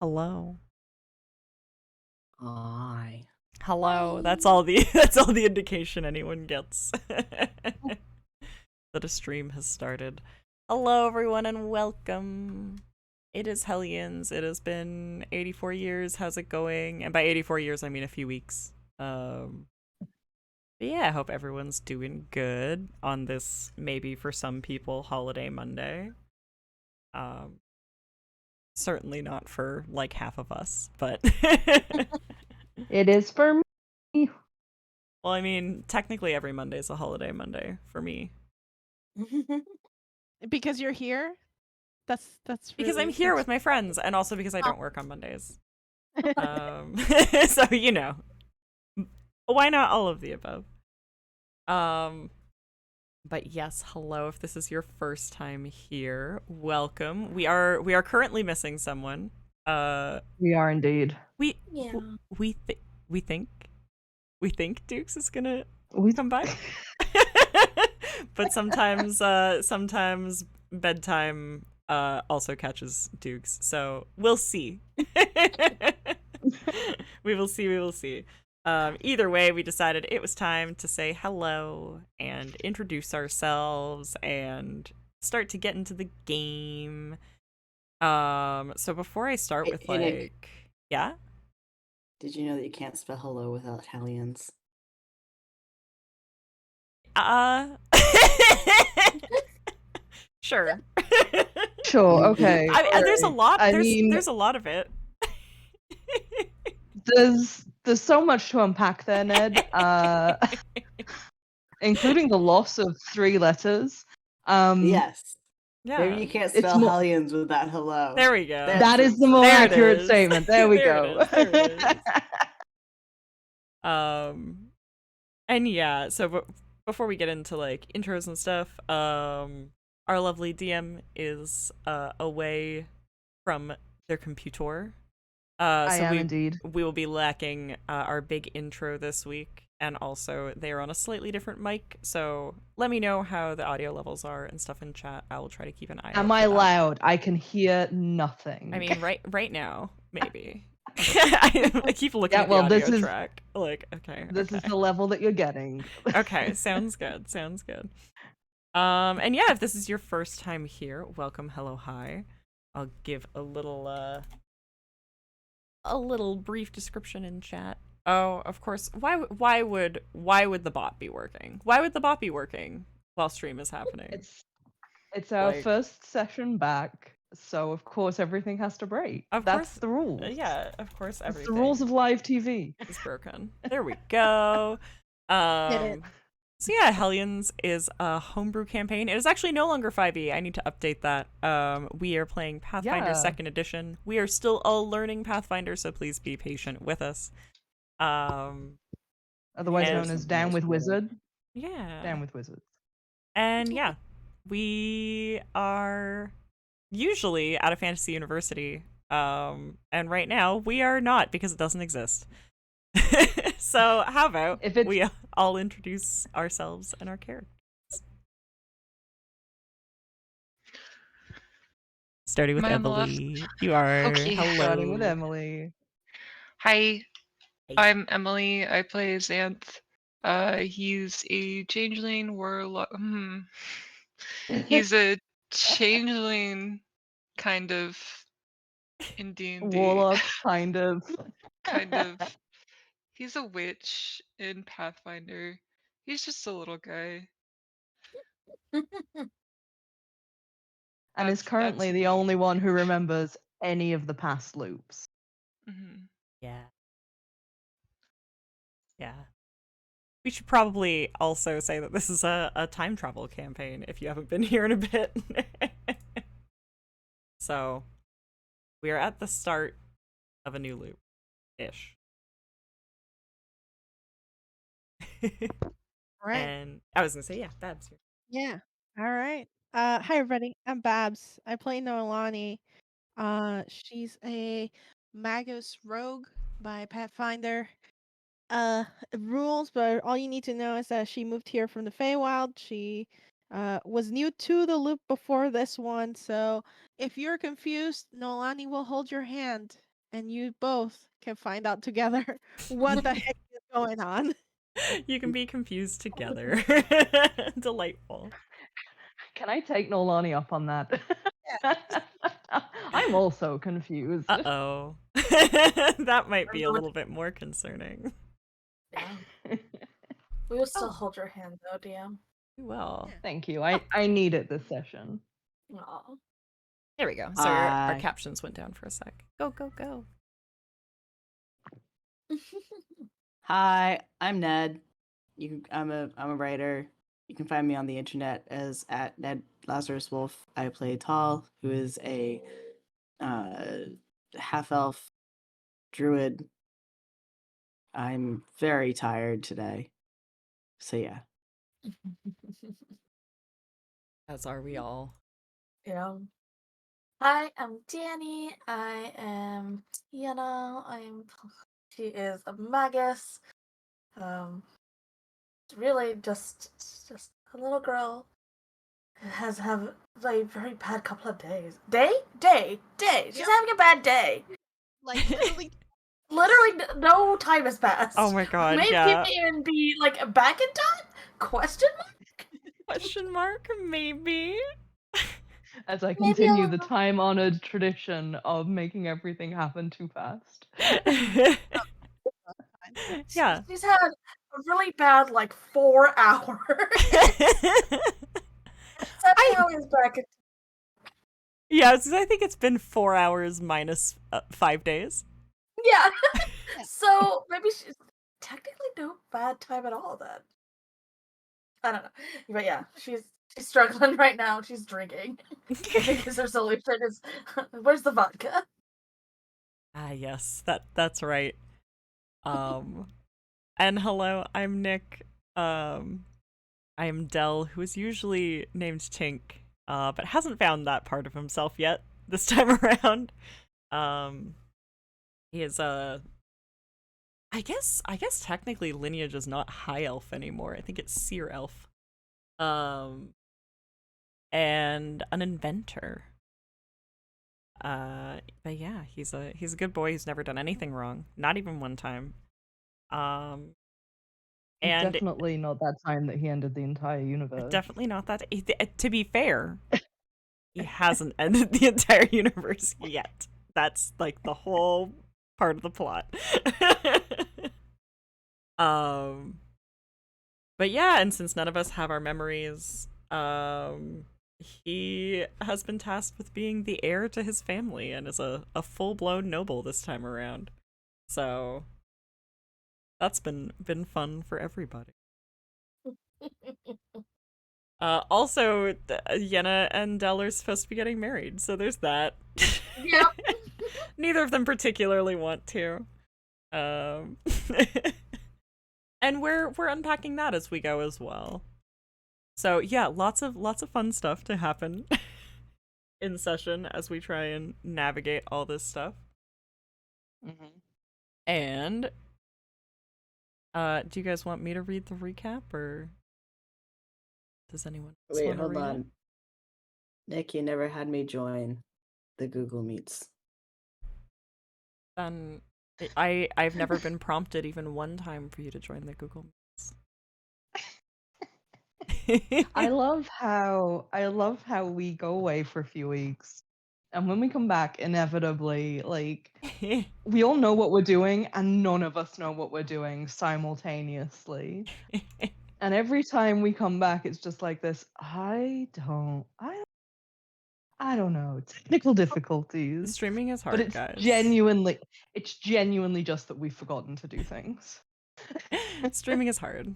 Hello. Hi. Hello. That's all the indication anyone gets that a stream has started. Hello everyone and welcome. It is Hellions. It has been 84 years. How's it going? And by 84 years I mean a few weeks. But yeah, I hope everyone's doing good on this maybe for some people holiday Monday. Um Certainly not for like half of us, but It is for me. well, I mean, technically every Monday is a holiday Monday for me. Because you're here? That's Because really I'm here with my friends, and also because I don't work on Mondays. So, you know, why not all of the above? But yes, hello. If this is your first time here, welcome. We are currently missing someone. We are indeed. We think Dukes is gonna come by. But sometimes bedtime also catches Dukes, so we'll see. we will see. Either way, we decided it was time to say hello and introduce ourselves and start to get into the game. So before I start with Nick, yeah? did you know that you can't spell hello without Hellions? Sure. Sure, okay. There's a lot. There's a lot of it. There's so much to unpack there, Ned. Including the loss of 3 letters. Yes. Yeah. Maybe you can't spell Hellions without hello. There we go. That is the more accurate statement. There we go. There it is. And yeah, so before we get into like intros and stuff, our lovely DM is away from their computer. I am indeed. We will be lacking our big intro this week, and also they are on a slightly different mic. So let me know how the audio levels are and stuff in chat. I will try to keep an eye out. Am I loud? I can hear nothing. I mean, right now, maybe. I keep looking at the audio track. Like, okay. This is the level that you're getting. Okay, sounds good. And yeah, if this is your first time here, welcome, hello, hi. I'll give a little brief description in chat. Oh, of course. Why would the bot be working? Why would the bot be working while stream is happening? It's our first session back, so of course everything has to break. That's the rules. Yeah, of course everything. It's the rules of live TV. It's broken. There we go. So yeah, Hellions is a homebrew campaign. It is actually no longer 5e. I need to update that. We are playing Pathfinder 2nd edition. We are still all learning Pathfinder, so please be patient with us. Otherwise known as Down with Wizard. Yeah. Down with Wizards. And yeah, we are usually at a fantasy university. And right now we are not because it doesn't exist. So how about we all introduce ourselves and our characters? Starting with Emily. You are. Okay. Hello. Starting with Emily. Hi. I'm Emily. I play Zanthe. He's a changeling warlock. He's a changeling kind of in D&D. Warlock, kind of. Kind of. He's a witch in Pathfinder. He's just a little guy. And is currently the only one who remembers any of the past loops. Mm-hmm. Yeah. We should probably also say that this is a time travel campaign if you haven't been here in a bit. So, we are at the start of a new loop-ish. Right. And I was gonna say, yeah, Babs here. Yeah. All right. Hi everybody. I'm Babs. I play Noelani. She's a Magus rogue by Pathfinder. Rules, but all you need to know is that she moved here from the Feywild. She was new to the loop before this one, so if you're confused, Noelani will hold your hand and you both can find out together what the heck is going on. You can be confused together. Delightful. Can I take Nolani up on that? Yeah. I'm also confused. Uh-oh. That might be a little bit more concerning. Yeah. We will still hold your hand though, DM. We will. Thank you. I need it this session. Aw. There we go. So our captions went down for a sec. Go, go, go. Hi, I'm Ned. I'm a writer. You can find me on the internet as at Ned Lazarus Wolf. I play Tal, who is a half elf druid. I'm very tired today. So yeah. As are we all. Yeah. Hi, I'm Danny. I am she is a magus. Really just a little girl who has a very bad couple of days. Day. She's having a bad day. Like Literally no time has passed. Oh my god, Maybe yeah. even be like back in time? Question mark? Question mark? Maybe. As I continue the time-honored tradition of making everything happen too fast. Yeah. She's had a really bad 4 hours. 7 hours back. Yeah, I think it's been 4 hours minus 5 days. Yeah. So maybe she's technically no bad time at all then. I don't know. But yeah, she's struggling right now. She's drinking. Because her solution is where's the vodka? Ah, yes. That's right. And hello, I'm Nick. I am Del, who is usually named Tink, but hasn't found that part of himself yet this time around. He is I guess technically lineage is not high elf anymore. I think it's seer elf. And an inventor. But yeah, he's a good boy who's never done anything wrong, not even one time. And definitely not that time that he ended the entire universe. Definitely not that. To be fair, he hasn't ended the entire universe yet. That's like the whole part of the plot. But yeah, and since none of us have our memories, he has been tasked with being the heir to his family and is a full-blown noble this time around. So that's been fun for everybody. Also, Yenna and Del are supposed to be getting married, so there's that. Yep. Neither of them particularly want to. And we're unpacking that as we go as well. So yeah, lots of fun stuff to happen in session as we try and navigate all this stuff. Mm-hmm. And do you guys want me to read the recap, or does anyone else want to read Hold on. it? Nick, you never had me join the Google Meets. Then I've never been prompted even one time for you to join the Google Meets. I love how we go away for a few weeks, and when we come back, inevitably, we all know what we're doing, and none of us know what we're doing simultaneously. And every time we come back, it's just like this. I don't know. Technical difficulties. Streaming is hard, but it's guys. genuinely just that we've forgotten to do things. Streaming is hard.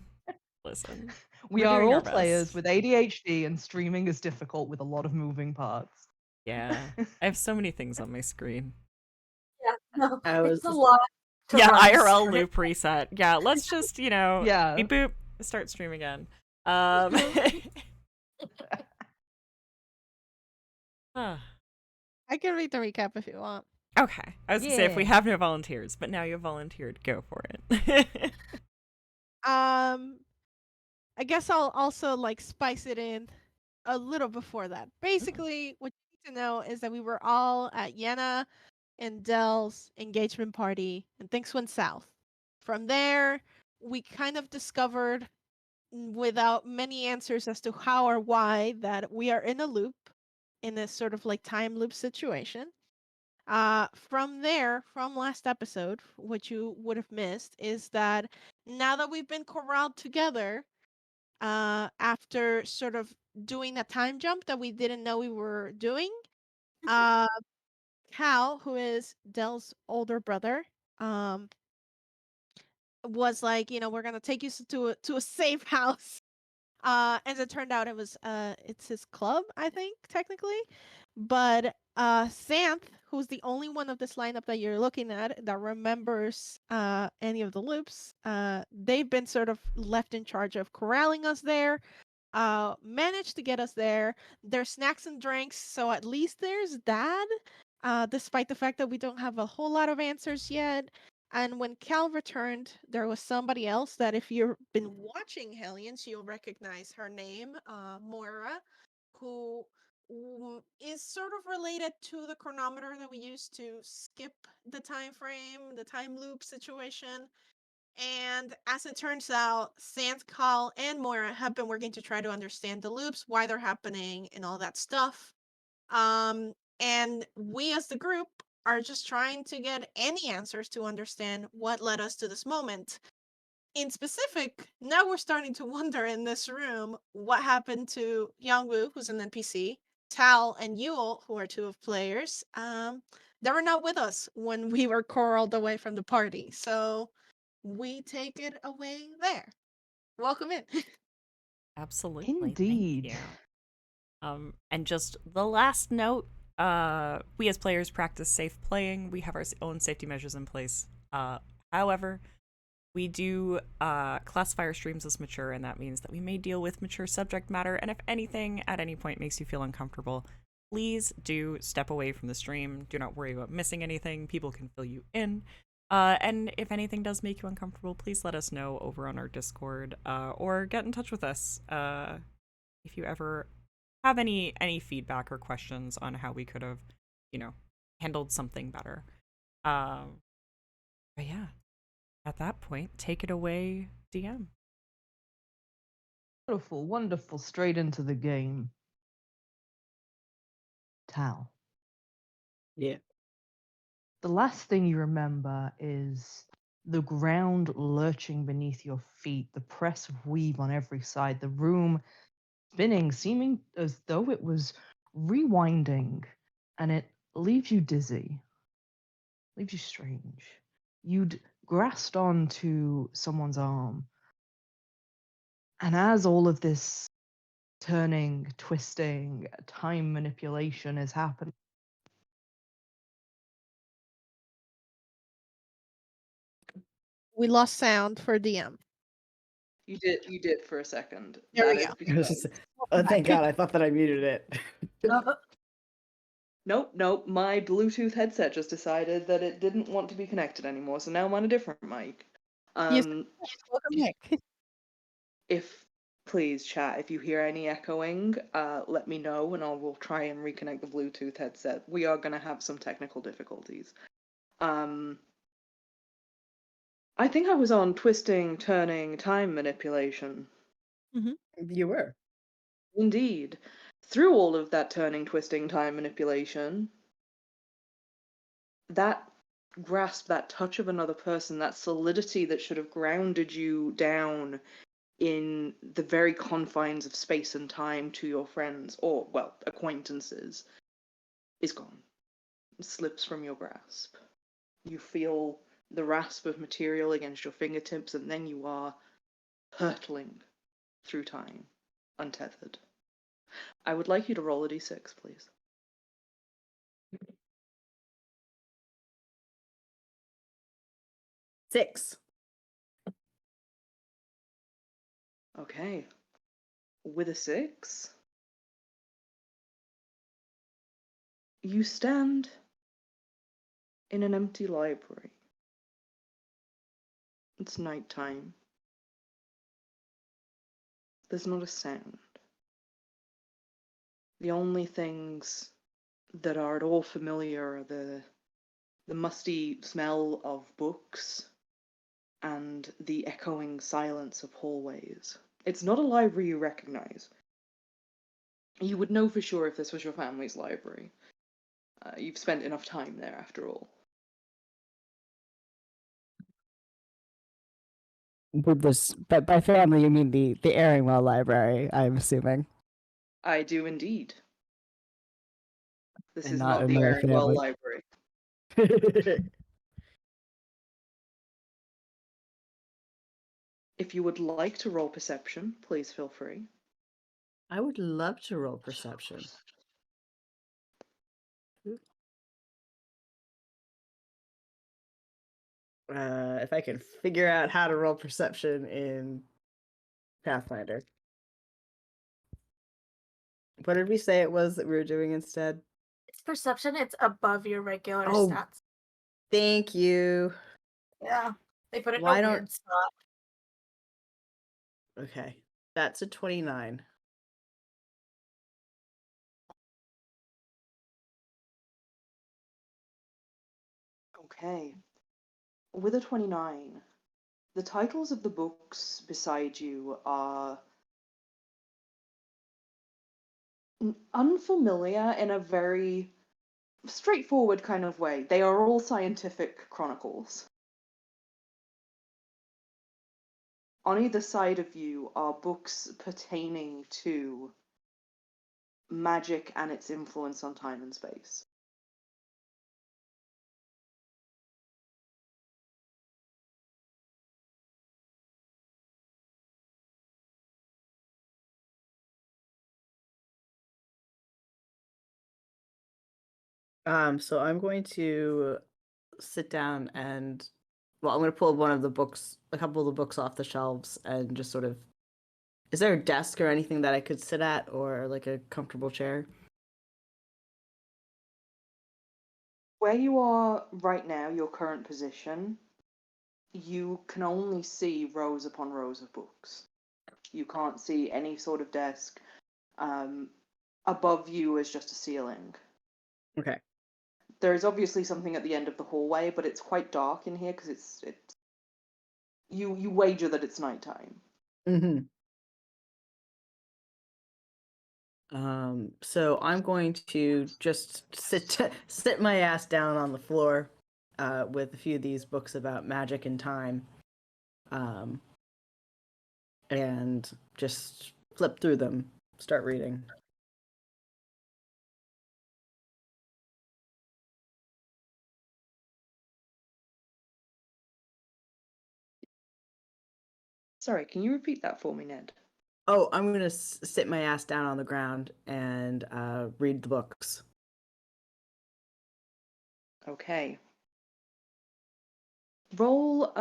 Listen, we are all players with ADHD, and streaming is difficult with a lot of moving parts. Yeah, I have so many things on my screen. Yeah, no, it's a lot. Yeah, IRL loop reset. Yeah, let's just beep boop, start stream again. I can read the recap if you want. Okay. I was gonna say if we have no volunteers, but now you volunteered, go for it. I guess I'll also spice it in a little before that. Basically, what you need to know is that we were all at Yenna and Dell's engagement party, and things went south. From there, we kind of discovered, without many answers as to how or why, that we are in a loop, in a sort of like time loop situation. From there, from last episode, what you would have missed is that now that we've been corralled together, after sort of doing a time jump that we didn't know we were doing, uh, Cal, who is Dell's older brother, um, was like, we're gonna take you to a safe house. As it turned out, it's his club, I think, technically. But Zanthe, who's the only one of this lineup that you're looking at that remembers any of the loops, they've been sort of left in charge of corralling us there. Managed to get us there. There's snacks and drinks, so at least there's that. Despite the fact that we don't have a whole lot of answers yet. And when Cal returned, there was somebody else that, if you've been watching Hellions, you'll recognize her name, Moira, who is sort of related to the chronometer that we use to skip the time frame, the time loop situation. And as it turns out, Sans, Cal, and Moira have been working to try to understand the loops, why they're happening, and all that stuff. And we as the group are just trying to get any answers to understand what led us to this moment. In specific, now we're starting to wonder in this room what happened to Hyun Woo, who's an NPC, Tal and Yule, who are two of players. They were not with us when we were corralled away from the party. So we take it away there. Welcome in. Absolutely. Indeed. Thank you. And just the last note, we as players practice safe playing. We have our own safety measures in place. However, we do classify our streams as mature, and that means that we may deal with mature subject matter, and if anything at any point makes you feel uncomfortable, please do step away from the stream. Do not worry about missing anything. People can fill you in. And if anything does make you uncomfortable, please let us know over on our Discord, or get in touch with us if you ever have any feedback or questions on how we could have, handled something better. But yeah, at that point, take it away, DM. Wonderful, wonderful. Straight into the game. Tal. Yeah. The last thing you remember is the ground lurching beneath your feet, the press of weave on every side, the room spinning, seeming as though it was rewinding, and it leaves you dizzy, leaves you strange. You'd grasped onto someone's arm, and as all of this turning, twisting, time manipulation is happening, We lost sound for DM. you did for a second. There That we is go. because Oh, thank God! I thought that I muted it. Nope. My Bluetooth headset just decided that it didn't want to be connected anymore, so now I'm on a different mic. Yes, welcome back. If please, chat, if you hear any echoing, let me know, and I will try and reconnect the Bluetooth headset. We are gonna have some technical difficulties. I think I was on twisting, turning, time manipulation. You were. Indeed. Through all of that turning, twisting, time manipulation, that grasp, that touch of another person, that solidity that should have grounded you down in the very confines of space and time to your friends, or, well, acquaintances, is gone. It slips from your grasp. You feel the rasp of material against your fingertips, and then you are hurtling through time, untethered. I would like you to roll a d6, please. Six. Okay. With a 6, you stand in an empty library. It's nighttime. There's not a sound. The only things that are at all familiar are the the musty smell of books, and the echoing silence of hallways. It's not a library you recognize. You would know for sure if this was your family's library. You've spent enough time there, after all. But by family you mean the Airingwell Library, I'm assuming. I do indeed. This And is not not the another Airingwell family. Library. If you would like to roll perception, please feel free. I would love to roll perception. If I can figure out how to roll perception in Pathfinder. What did we say it was that we were doing instead? It's perception. It's above your regular Oh. stats. Thank you. Yeah, they put it Why in a don't- weird spot. Okay, that's a 29. Okay. With a 29, the titles of the books beside you are unfamiliar in a very straightforward kind of way. They are all scientific chronicles. On either side of you are books pertaining to magic and its influence on time and space. So I'm going to sit down and, well, I'm going to pull one of the books, a couple of the books off the shelves and just sort of, is there a desk or anything that I could sit at or like a comfortable chair? Where you are right now, your current position, you can only see rows upon rows of books. You can't see any sort of desk. Above you is just a ceiling. Okay. There is obviously something at the end of the hallway, but it's quite dark in here because it's you wager that it's nighttime. Mm-hmm. So I'm going to just sit my ass down on the floor, with a few of these books about magic and time, and just flip through them, start reading. Sorry, can you repeat that for me, Ned? Oh, I'm going to sit my ass down on the ground and read the books. Okay. Roll,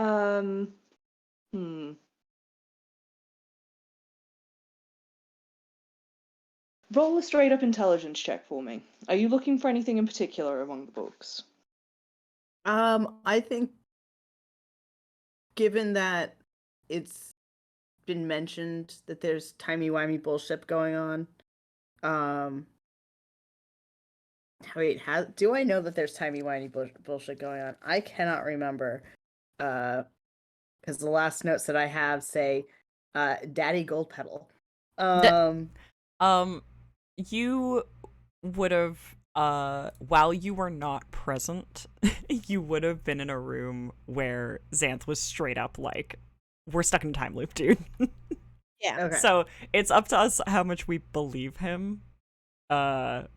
Roll a straight up intelligence check for me. Are you looking for anything in particular among the books? I think given that it's been mentioned that there's timey-wimey bullshit going on, wait, do I know that there's timey-wimey bullshit going on? I cannot remember, because the last notes that I have say, Daddy Gold Pedal. You would have, while you were not present, you would have been in a room where Zanthe was straight up like, we're stuck in a time loop, dude. Yeah. Okay. So it's up to us how much we believe him. But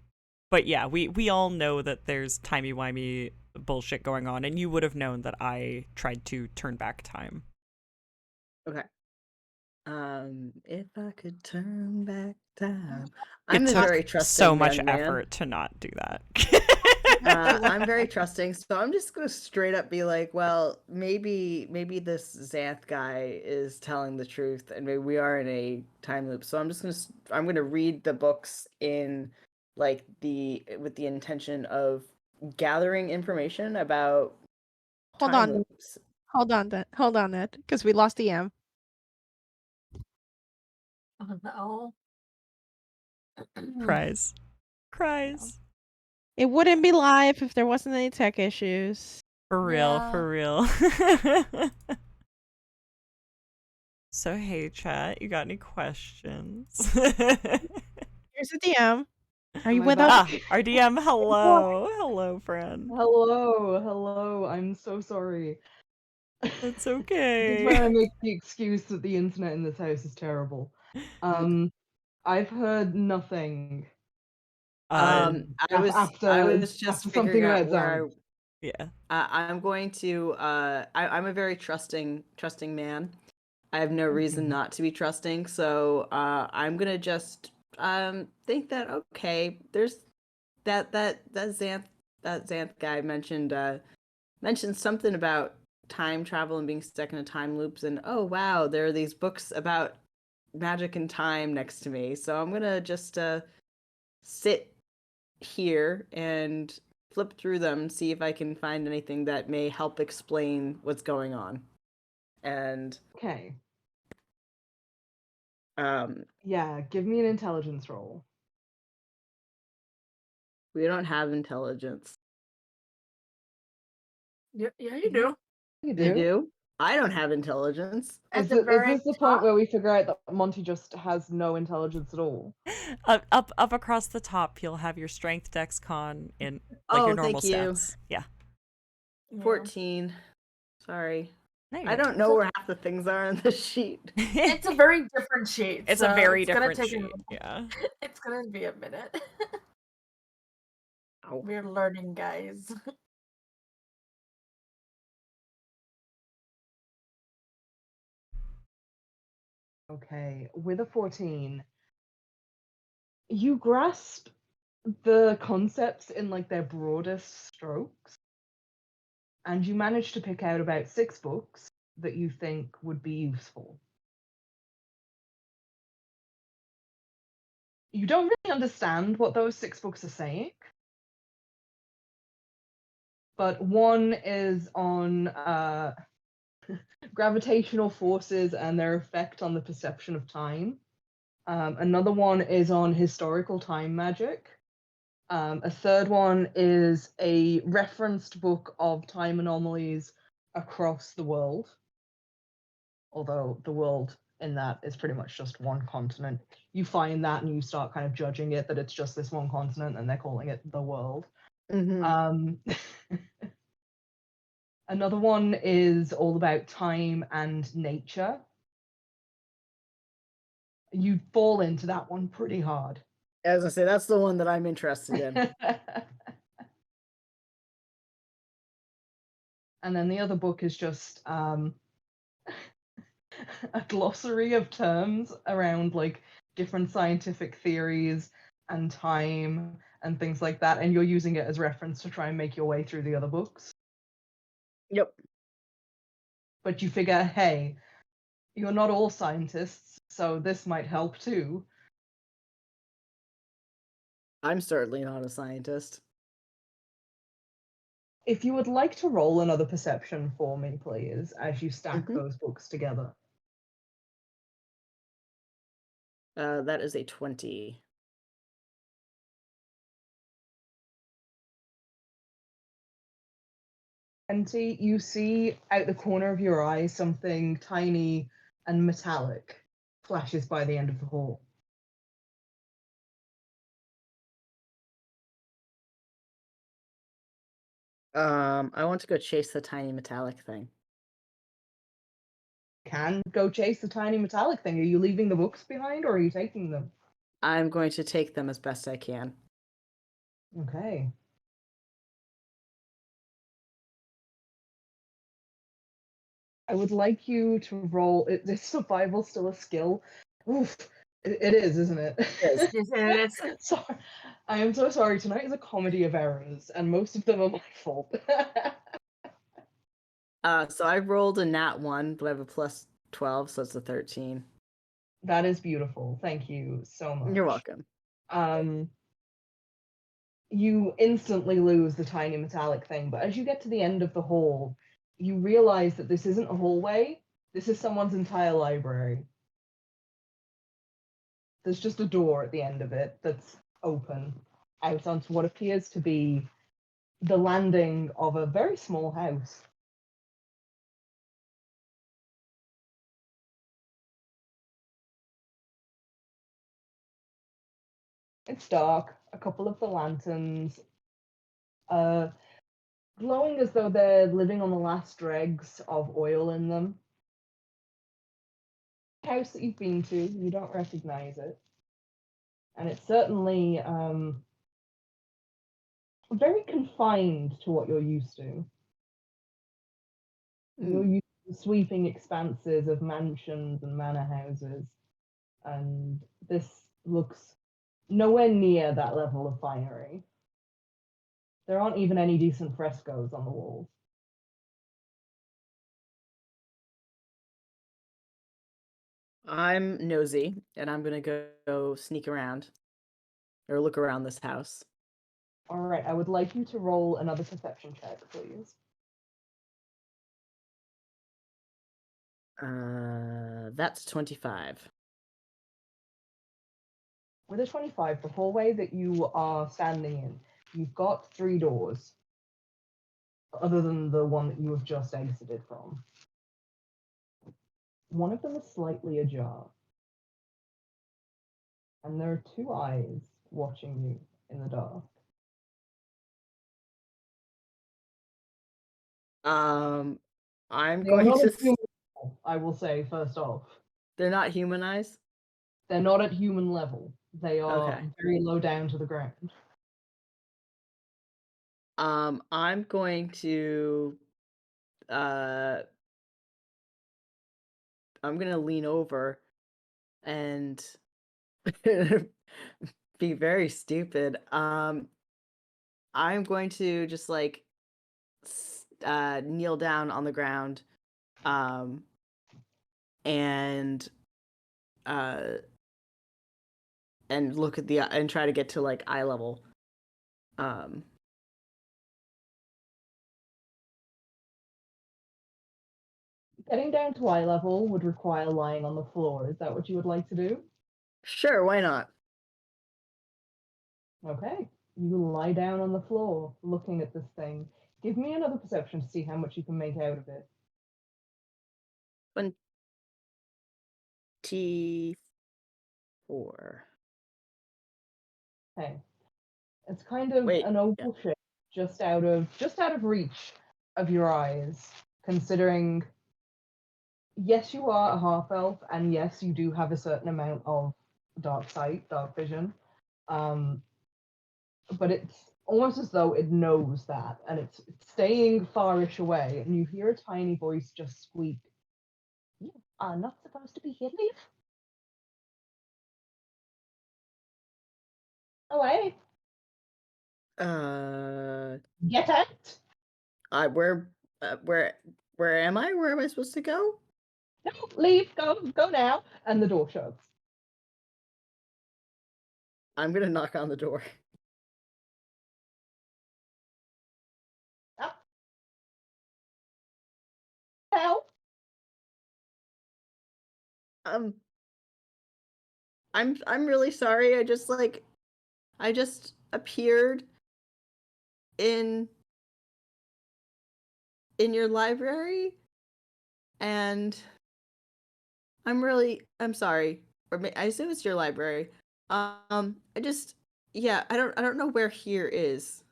yeah, we all know that there's timey-wimey bullshit going on, and you would have known that I tried to turn back time. Okay. If I could turn back time. It I'm a took very trusting so much young man. effort to not do that. I'm very trusting, so I'm just gonna straight up be like, well, maybe this Zanthe guy is telling the truth, and maybe we are in a time loop. So I'm gonna read the books in like with the intention of gathering information about Hold time on. loops. Hold on, Ned, because we lost EM. Oh no. Cries. It wouldn't be live if there wasn't any tech issues. For real, Yeah. for real. So, hey, chat, you got any questions? Here's a DM. Are you Am I with back? us? Our DM, hello. Hello, friend. Hello. I'm so sorry. That's This is okay. where I make the excuse that the internet in this house is terrible. I've heard nothing. Uh, I was after just something figuring out about where Zanthe. yeah. I'm going to I'm a very trusting man. I have no reason Mhm. not to be trusting, so I'm gonna just think that okay, there's that Xanth guy mentioned something about time travel and being stuck in a time loops, and oh wow, there are these books about magic and time next to me. So I'm gonna just sit here and flip through them and see if I can find anything that may help explain what's going on. And Okay. yeah, give me an intelligence roll. We don't have intelligence. Yeah, you do. You You do? do? I don't have intelligence. At Is the very this the top. point where we figure out that Monty just has no intelligence at all? Up across the top, you'll have your strength, dex, con in like your normal thank you. stats. Yeah. 14. Sorry. No, I don't know where half the things are on the sheet. It's a very different sheet. It's so a very it's gonna different take sheet. Yeah. It's gonna be a minute. Ow. We're learning, guys. Okay, with a 14, you grasp the concepts in like their broadest strokes, and you manage to pick out about 6 books that you think would be useful. You don't really understand what those 6 books are saying, but one is on gravitational forces and their effect on the perception of time. Another one is on historical time magic. A third one is a referenced book of time anomalies across the world, although the world in that is pretty much just one continent. You find that and you start kind of judging it that it's just this one continent and they're calling it the world. Another one is all about time and nature. You fall into that one pretty hard. As I say, that's the one that I'm interested in. And then the other book is just a glossary of terms around like different scientific theories and time and things like that, and you're using it as reference to try and make your way through the other books. Yep. But you figure, hey, you're not all scientists, so this might help too. I'm certainly not a scientist. If you would like to roll another perception for me, please, as you stack those books together. That is a 20. You see out the corner of your eye something tiny and metallic flashes by the end of the hall. I want to go chase the tiny metallic thing. Can go chase the tiny metallic thing. Are you leaving the books behind or are you taking them? I'm going to take them as best I can. Okay. I would like you to roll. Is survival still a skill? Oof. It is, isn't it? Yes, it is. Sorry. I am so sorry. Tonight is a comedy of errors, and most of them are my fault. So I rolled a nat 1, but I have a plus 12, so it's a 13. That is beautiful. Thank you so much. You're welcome. You instantly lose the tiny metallic thing, but as you get to the end of the hall, you realize that this isn't a hallway. This is someone's entire library. There's just a door at the end of it that's open. out onto what appears to be the landing of a very small house. It's dark. A couple of the lanterns glowing as though they're living on the last dregs of oil in them. House that you've been to, you don't recognize it. And it's certainly very confined to what you're used to. You're used to the sweeping expanses of mansions and manor houses, and this looks nowhere near that level of finery. There aren't even any decent frescoes on the walls. I'm nosy, and I'm gonna go sneak around or look around this house. All right, I would like you to roll another perception check, please. That's 25. With a 25, the hallway that you are standing in, you've got 3 doors, other than the one that you have just exited from. One of them is slightly ajar, and there are 2 eyes watching you in the dark. I'm They are going not to. at human level, I will say first off. They're not humanized. They're not at human level. They are Okay. very low down to the ground. I'm going to. I'm gonna lean over and be very stupid. I'm going to just like kneel down on the ground, and look at the and try to get to like eye level. Getting down to eye level would require lying on the floor. Is that what you would like to do? Sure, why not? Okay. You lie down on the floor, looking at this thing. Give me another perception to see how much you can make out of it. 24. Okay. It's kind of Wait, an oval shape, just out of reach of your eyes, considering yes, you are a half elf, and yes, you do have a certain amount of dark sight, dark vision. But it's almost as though it knows that, and it's staying farish away, and you hear a tiny voice just squeak, "You are not supposed to be here, leave away, get out, where am I? Where am I supposed to go? no, leave, go now," and the door shuts. I'm gonna knock on the door. Up. Help. I'm really sorry. I just appeared in your library, and I'm sorry. Or I assume it's your library. I don't know where here is.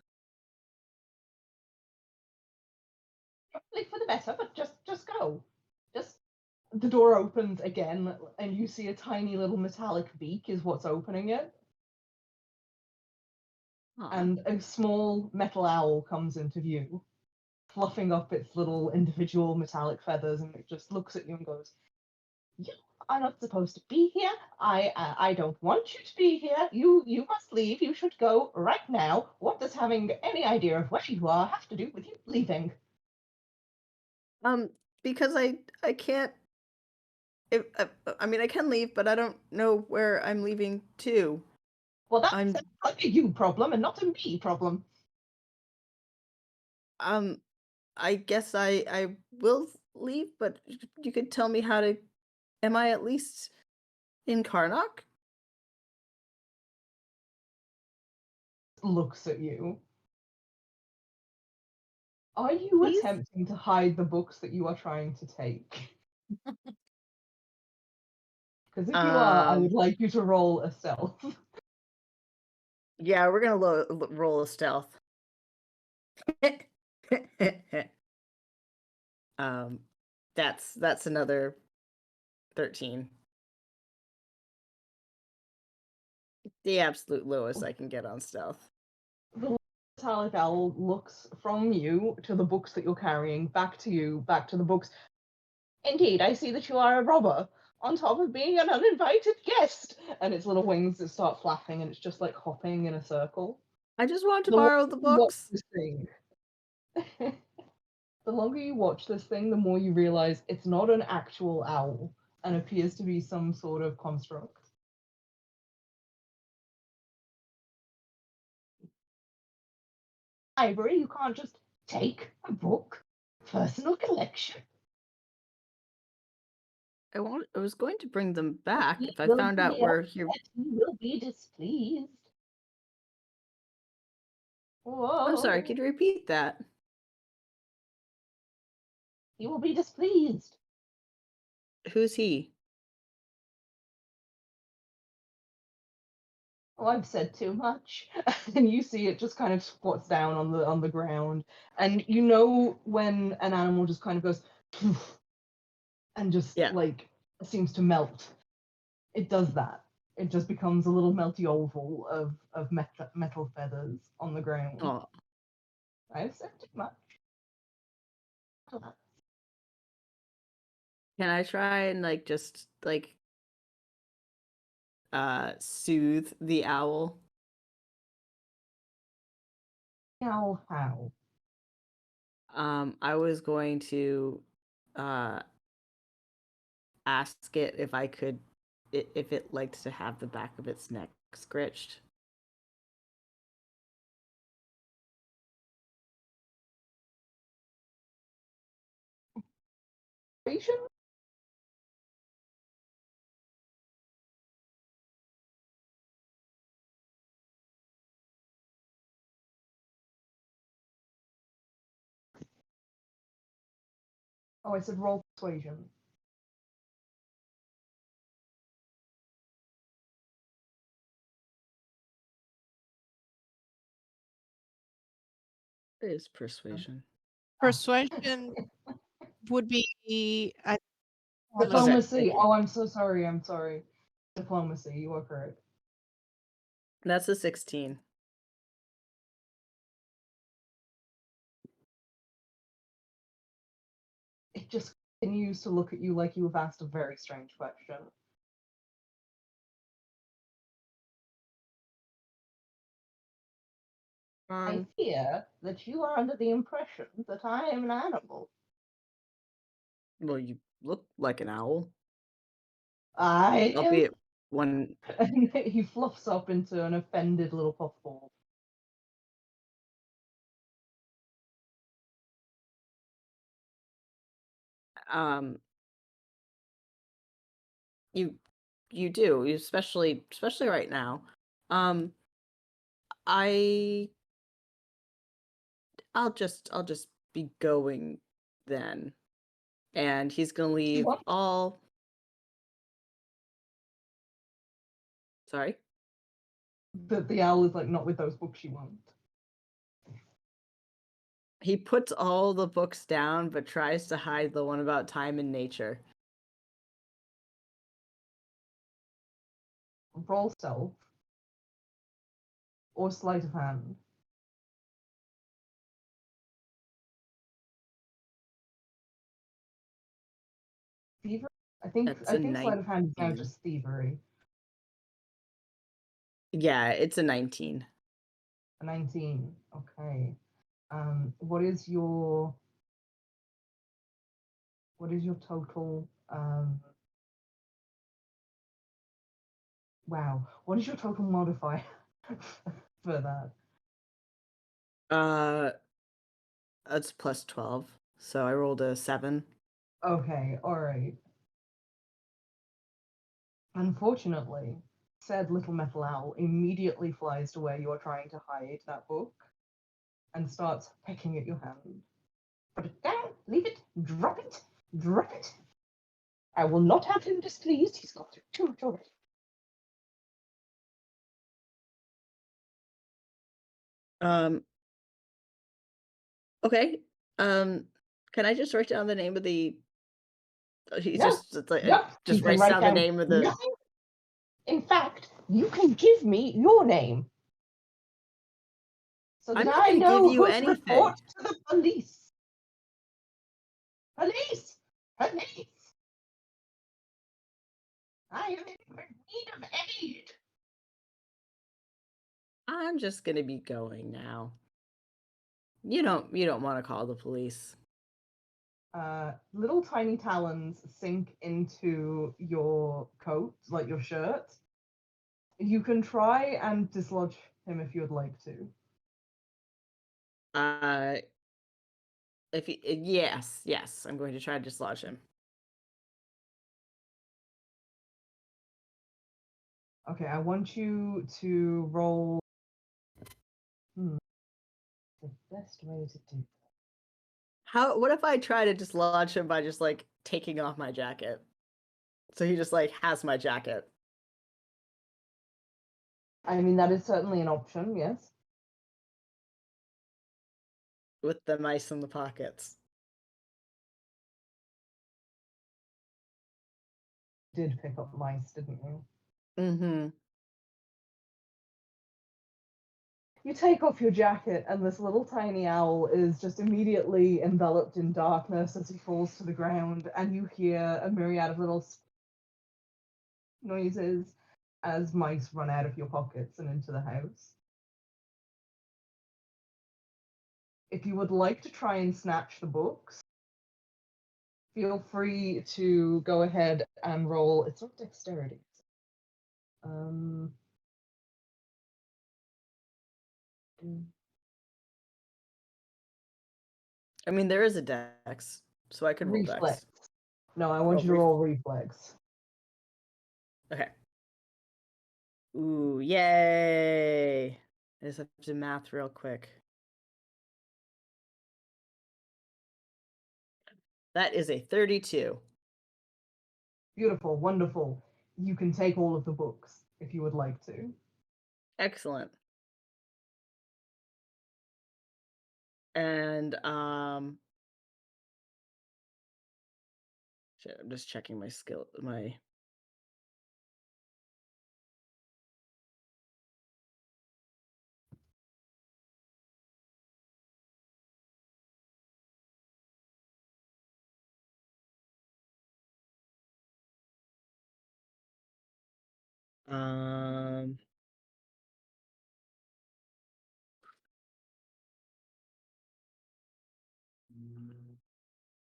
Probably for the better, but just go. Just the door opens again, and you see a tiny little metallic beak is what's opening it. And a small metal owl comes into view, fluffing up its little individual metallic feathers, and it just looks at you and goes, "You are not supposed to be here. I don't want you to be here. You must leave. You should go right now. What does having any idea of where you are have to do with you leaving?" Because I can't. If I mean, I can leave, but I don't know where I'm leaving to. Well, that's a you problem and not a me problem. I guess I will leave, but you could tell me how to. Am I at least in Carnocht? looks at you. Are you Please? attempting to hide the books that you are trying to take? Because if you are, I would like you to roll a stealth. Yeah, we're gonna roll a stealth. That's another 13. The absolute lowest I can get on stealth. The metallic owl looks from you to the books that you're carrying, back to you, back to the books. Indeed, I see that you are a robber, on top of being an uninvited guest. And its little wings that start flapping, and it's just like hopping in a circle. I just want to The borrow the longer you watch books. this thing, the longer you watch this thing, the more you realize it's not an actual owl and appears to be some sort of construct. Library, you can't just take a book. Personal collection. I was going to bring them back He if I will found be out where here. upset. He will be displeased. Whoa. I'm sorry, could you repeat that? He will be displeased. Who's he? Oh, I've said too much. And you see it just kind of squats down on the ground. And you know when an animal just kind of goes and just like seems to melt. It does that. It just becomes a little melty oval of metal feathers on the ground. Oh. I've said too much. Can I try and like just like soothe the owl? How? I was going to ask it if I could if it liked to have the back of its neck scratched. Oh, I said roll persuasion. It is persuasion. Persuasion would be Diplomacy. Oh, I'm so sorry. I'm sorry. Diplomacy. You are correct. That's a 16. It just continues to look at you like you have asked a very strange question. I fear that you are under the impression that I am an animal. Well, you look like an owl. I am. Albeit one. And he fluffs up into an offended little puffball. You do, especially right now. I'll just be going then. And he's gonna leave all. Sorry? The owl is like, not with those books you want. He puts all the books down, but tries to hide the one about time and nature. Roll stealth. Or sleight of hand. Thievery? I think sleight of hand is now just thievery. Yeah, it's a 19. A 19. Okay. What is your total wow. What is your total modifier for that? That's plus 12. So I rolled a 7. Okay, alright. Unfortunately, said little metal owl immediately flies to where you are trying to hide that book and starts pecking at your hand. Put it down, leave it, drop it, drop it. I will not have him displeased. He's got through too much already. Okay. Can I just write down the name of the? He No, just it's like no, just you can writes write down the down name of the. nothing. In fact, you can give me your name so I'm that not I going to know give you who to anything. report to the police. Police! Police! I am in need of aid. I'm just going to be going now. You don't want to call the police. Little tiny talons sink into your coat, like your shirt. You can try and dislodge him if you'd like to. Yes, I'm going to try to dislodge him. Okay, I want you to roll. The best way to do. What if I try to dislodge him by just like taking off my jacket? So he just like has my jacket. I mean, that is certainly an option, yes. With the mice in the pockets. You did pick up mice, didn't you? Mm-hmm. You take off your jacket, and this little tiny owl is just immediately enveloped in darkness as he falls to the ground, and you hear a myriad of little noises as mice run out of your pockets and into the house. If you would like to try and snatch the books, feel free to go ahead and roll. It's not dexterity. I mean, there is a dex, so I could roll Reflex. dex. No, I want you to roll reflex. Okay. Ooh, yay! I just have to do math real quick. That is a 32. Beautiful, wonderful. You can take all of the books if you would like to. Excellent. And shit, I'm just checking my skill, my.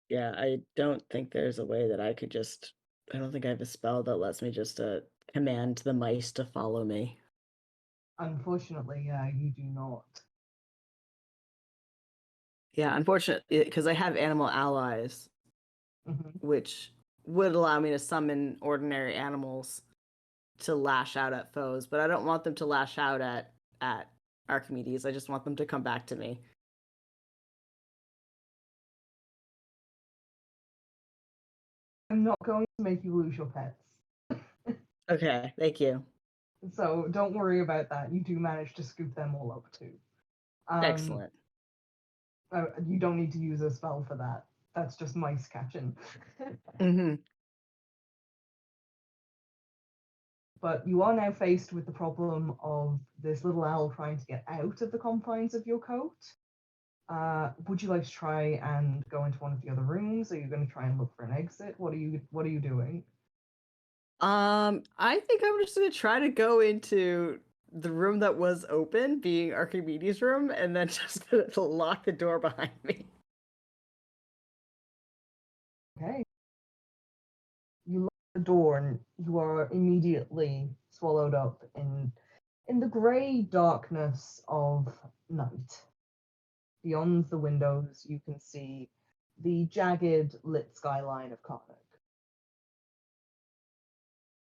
Yeah, I don't think there's a way that I could just. I don't think I have a spell that lets me just command the mice to follow me. Unfortunately, yeah, you do not. Yeah, unfortunately, because I have animal allies, which would allow me to summon ordinary animals to lash out at foes, but I don't want them to lash out at Archimedes. I just want them to come back to me. I'm not going to make you lose your pets. Okay, thank you. So don't worry about that. You do manage to scoop them all up too. Excellent. You don't need to use a spell for that. That's just mice catching. But you are now faced with the problem of this little owl trying to get out of the confines of your coat. Would you like to try and go into one of the other rooms? Are you going to try and look for an exit? What are you doing? I think I'm just gonna try to go into the room that was open, being Archimedes' room, and then just lock the door behind me. Okay. You lock the door and you are immediately swallowed up in the grey darkness of night. Beyond the windows, you can see the jagged lit skyline of Carnocht.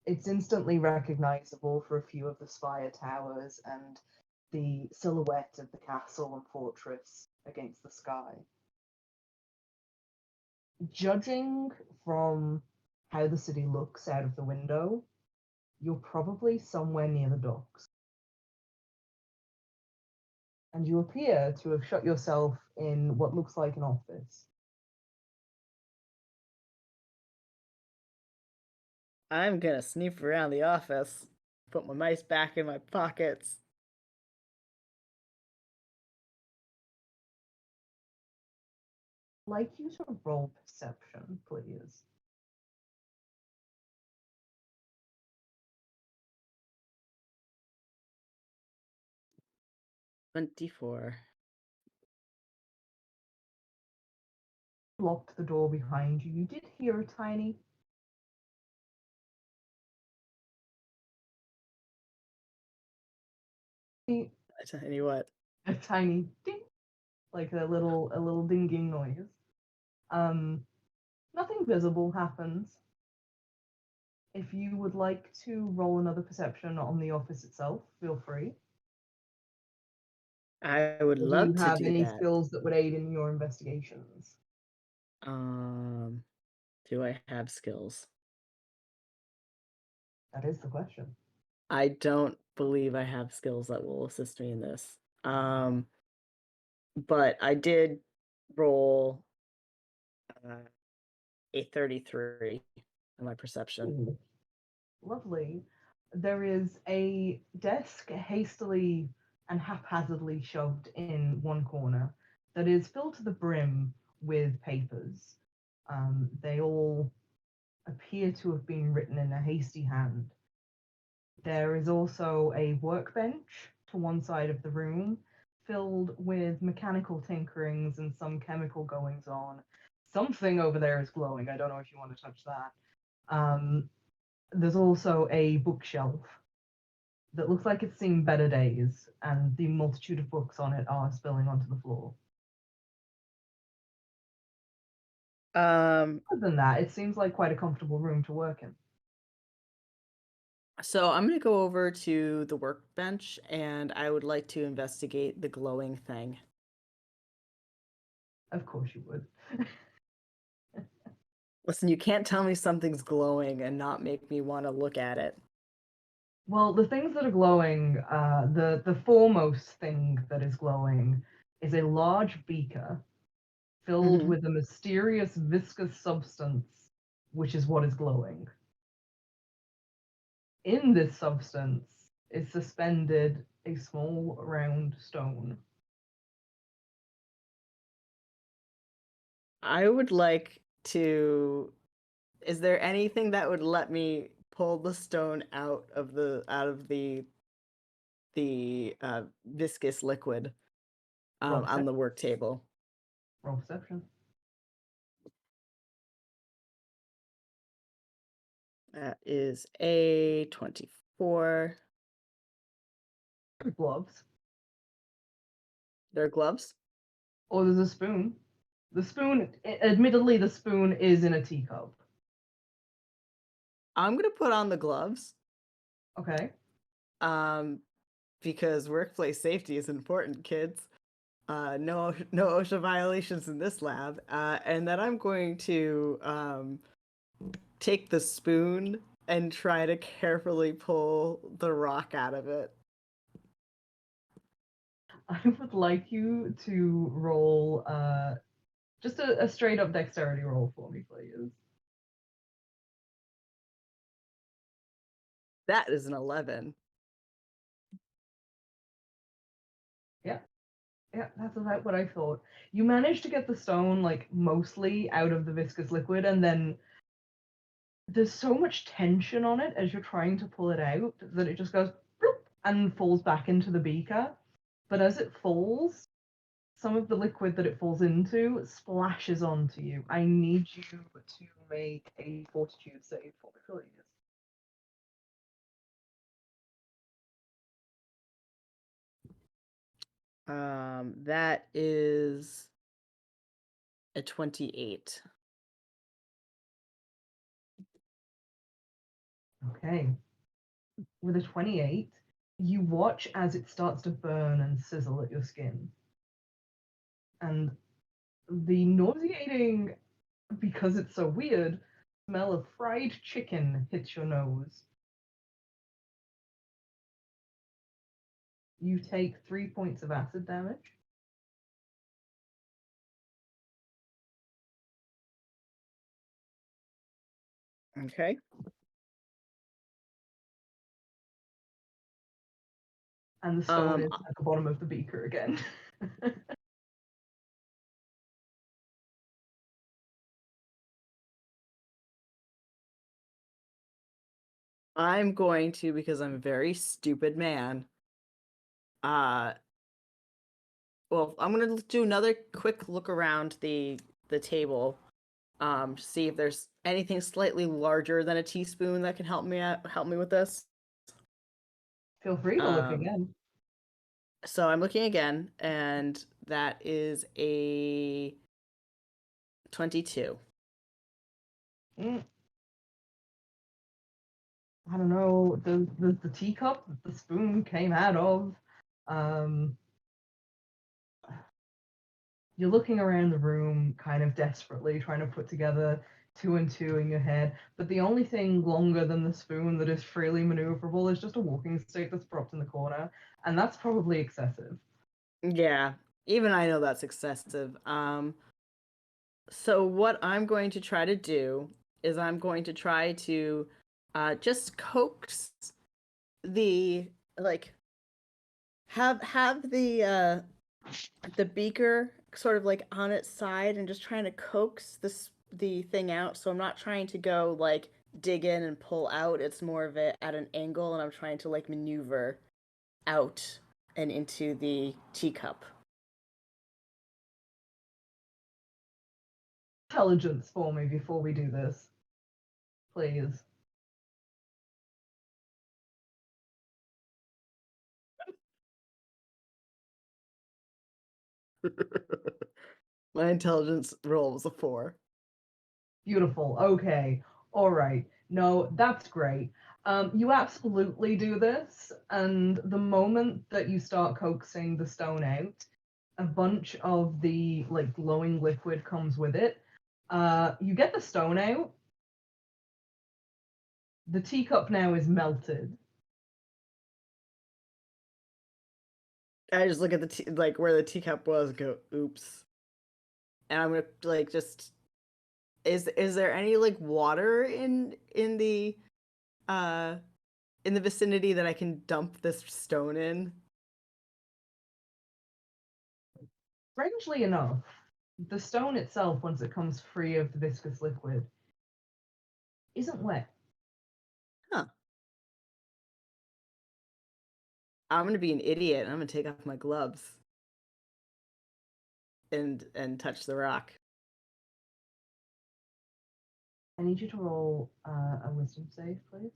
It's instantly recognizable for a few of the spire towers and the silhouette of the castle and fortress against the sky. Judging from how the city looks out of the window, you're probably somewhere near the docks. And you appear to have shut yourself in what looks like an office. I'm gonna sneak around the office, put my mice back in my pockets. I'd like you to roll perception, please. $24. Locked the door behind you. You did hear a tiny I tell you what. a tiny ding, like a little dinging noise. Nothing visible happens. If you would like to roll another perception on the office itself, feel free. I would Or do love you to have do any that. skills that would aid in your investigations? Do I have skills? That is the question. I don't believe I have skills that will assist me in this. But I did roll a 33 on my perception. Ooh. Lovely. There is a desk hastily and haphazardly shoved in one corner that is filled to the brim with papers. They all appear to have been written in a hasty hand. There is also a workbench to one side of the room filled with mechanical tinkerings and some chemical goings on. Something over there is glowing. I don't know if you want to touch that. There's also a bookshelf that looks like it's seen better days, and the multitude of books on it are spilling onto the floor. Other than that, it seems like quite a comfortable room to work in. So I'm going to go over to the workbench and I would like to investigate the glowing thing. Of course you would. Listen, you can't tell me something's glowing and not make me want to look at it. Well, the things that are glowing, the foremost thing that is glowing is a large beaker filled Mhm. with a mysterious viscous substance, which is what is glowing. In this substance is suspended a small round stone. I would like to. Is there anything that would let me pull the stone out of the viscous liquid on the work table? Roll perception. That is a 24. Gloves. There are gloves. Or there's a spoon. The spoon, admittedly, the spoon is in a teacup. I'm gonna put on the gloves. Okay. Because workplace safety is important, kids. No OSHA violations in this lab. And then I'm going to take the spoon and try to carefully pull the rock out of it. I would like you to roll just a straight up dexterity roll for me, please. That is an 11. Yeah, that's about what I thought. You managed to get the stone like mostly out of the viscous liquid, and then there's so much tension on it as you're trying to pull it out that it just goes bloop, and falls back into the beaker. But as it falls, some of the liquid that it falls into splashes onto you. I need you to make a fortitude save for me, please. That is a 28. Okay. With a 28, you watch as it starts to burn and sizzle at your skin. And the nauseating, because it's so weird, smell of fried chicken hits your nose. You take 3 points of acid damage. Okay. And the stone is at the bottom of the beaker again. I'm going to, because I'm a very stupid man. Well, I'm gonna do another quick look around the table, to see if there's anything slightly larger than a teaspoon that can help me with this. Feel free to look again. So I'm looking again, and that is a 22. I don't know, the teacup that the spoon came out of. You're looking around the room kind of desperately trying to put together 2 and 2 in your head, but the only thing longer than the spoon that is freely maneuverable is just a walking stick that's propped in the corner, and that's probably excessive. Yeah, even I know that's excessive. So what I'm going to try to do is I'm going to try to just coax the, like, have the beaker sort of like on its side and just trying to coax the thing out. So I'm not trying to go like dig in and pull out. It's more of it at an angle, and I'm trying to like maneuver out and into the teacup. Intelligence for me before we do this, please. My intelligence roll was a 4. Beautiful. Okay. All right. No, that's great. You absolutely do this, and the moment that you start coaxing the stone out, a bunch of the like glowing liquid comes with it. You get the stone out. The teacup now is melted. I just look at the like where the teacup was, and go, oops. And I'm gonna like just, is there any like water in the vicinity that I can dump this stone in? Strangely enough, the stone itself, once it comes free of the viscous liquid, isn't wet. Huh. I'm gonna be an idiot, and I'm gonna take off my gloves and touch the rock. I need you to roll a wisdom save, please.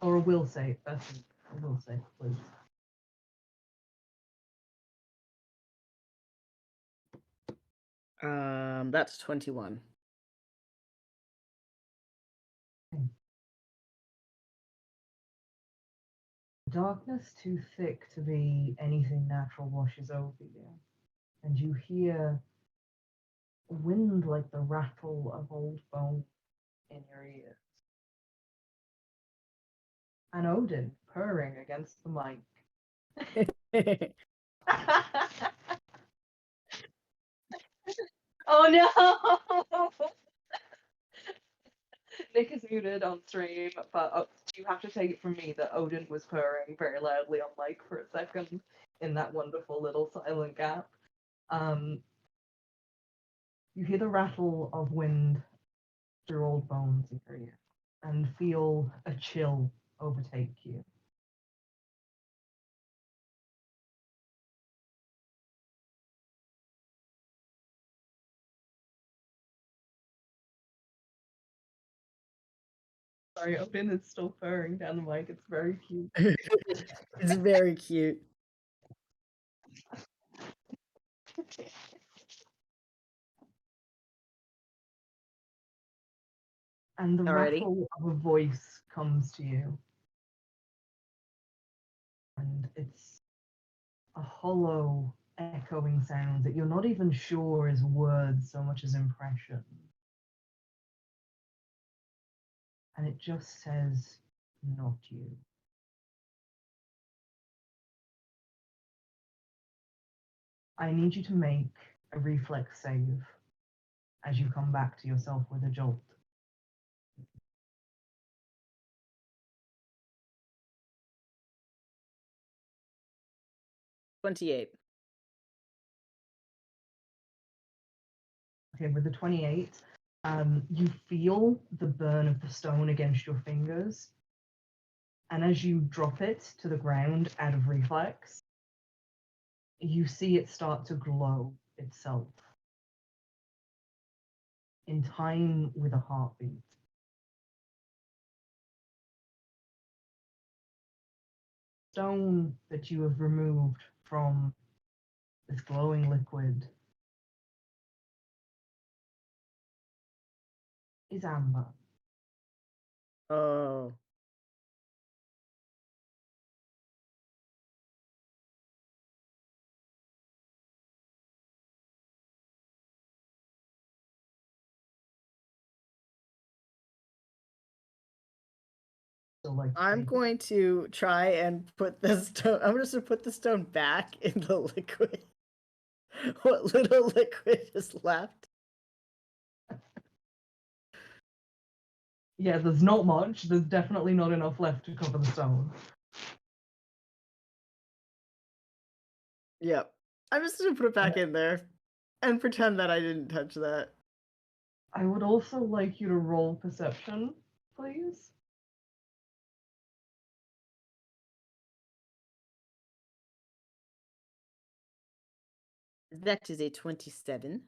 Or a will save, that's it. A will save, please. That's 21. Darkness too thick to be anything natural washes over you, and you hear wind like the rattle of old bone in your ears. And Odin purring against the mic. Oh no! Nick is muted on stream, but you have to take it from me that Odin was purring very loudly on mic for a second in that wonderful little silent gap. You hear the rattle of wind through old bones in your ear and feel a chill overtake you. Sorry, Odin is still purring down the mic. It's very cute. It's very cute. and the Alrighty. rattle of a voice comes to you. And it's a hollow, echoing sound that you're not even sure is words so much as impression. And it just says, not you. I need you to make a reflex save as you come back to yourself with a jolt. $28. Okay, with the 28, you feel the burn of the stone against your fingers. And as you drop it to the ground out of reflex, you see it start to glow itself in time with a heartbeat. Stone that you have removed from this glowing liquid is amber. Oh. I'm going to try and put the stone. I'm just going to put the stone back in the liquid. What little liquid is left? Yeah, there's not much. There's definitely not enough left to cover the stone. Yep. I'm just going to put it back in there and pretend that I didn't touch that. I would also like you to roll perception, please. That is a 27.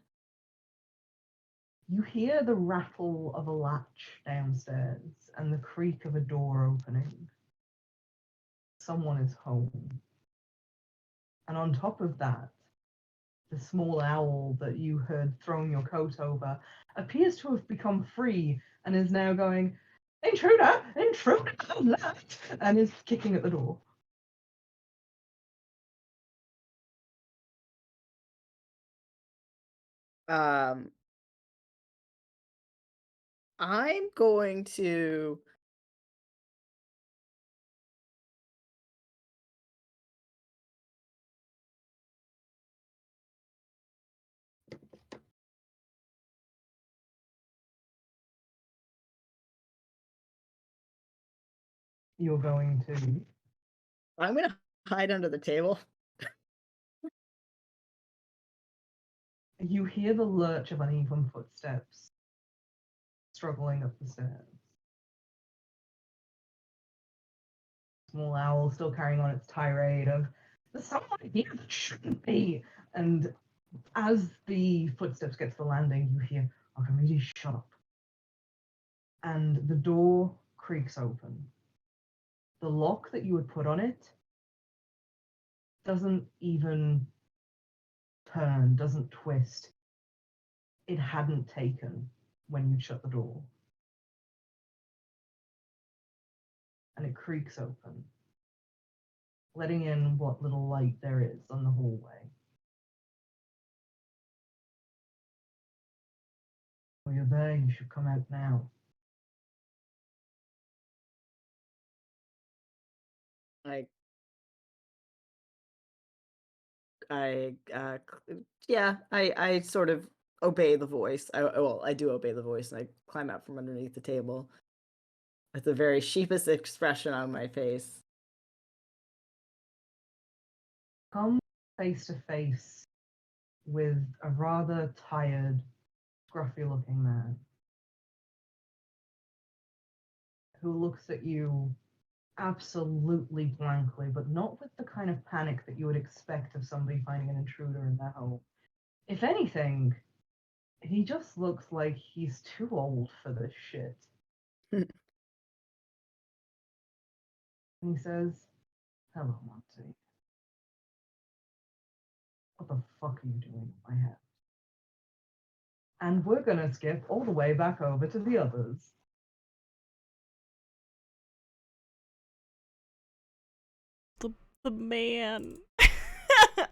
You hear the rattle of a latch downstairs and the creak of a door opening. Someone is home. And on top of that, the small owl that you had thrown your coat over appears to have become free and is now going, intruder, intruder, left, and is kicking at the door. I'm going to You're going to. I'm going to hide under the table. You hear the lurch of uneven footsteps struggling up the stairs. Small owl still carrying on its tirade of, there's someone here that shouldn't be. And as the footsteps get to the landing, you hear, Archimedes, shut up. And the door creaks open. The lock that you would put on it doesn't even turn, doesn't twist. It hadn't taken when you shut the door. And it creaks open, letting in what little light there is on the hallway. Well, you're there, you should come out now. I sort of obey the voice. I do obey the voice, and I climb out from underneath the table with a very sheepish expression on my face. Come face to face with a rather tired, scruffy looking man who looks at you absolutely blankly, but not with the kind of panic that you would expect of somebody finding an intruder in their home. If anything, he just looks like he's too old for this shit. And he says, hello, Monty. What the fuck are you doing in my house? And we're gonna skip all the way back over to the others. The man.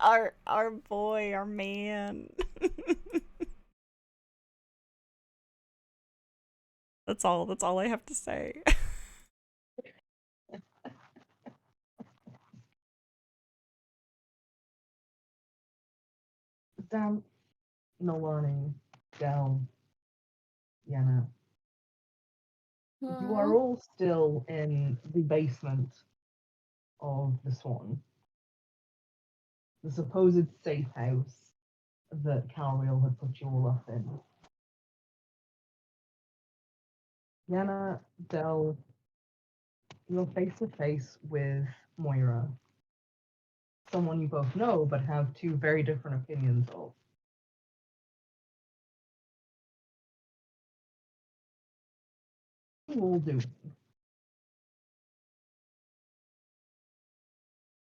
our boy, our man. That's all I have to say. Damn, no learning. Down. Yana. You are all still in the basement of the Swan. The supposed safe house that Calriel had put you all up in. Yana, Del, you're face to face with Moira. Someone you both know but have two very different opinions of. What are you all doing?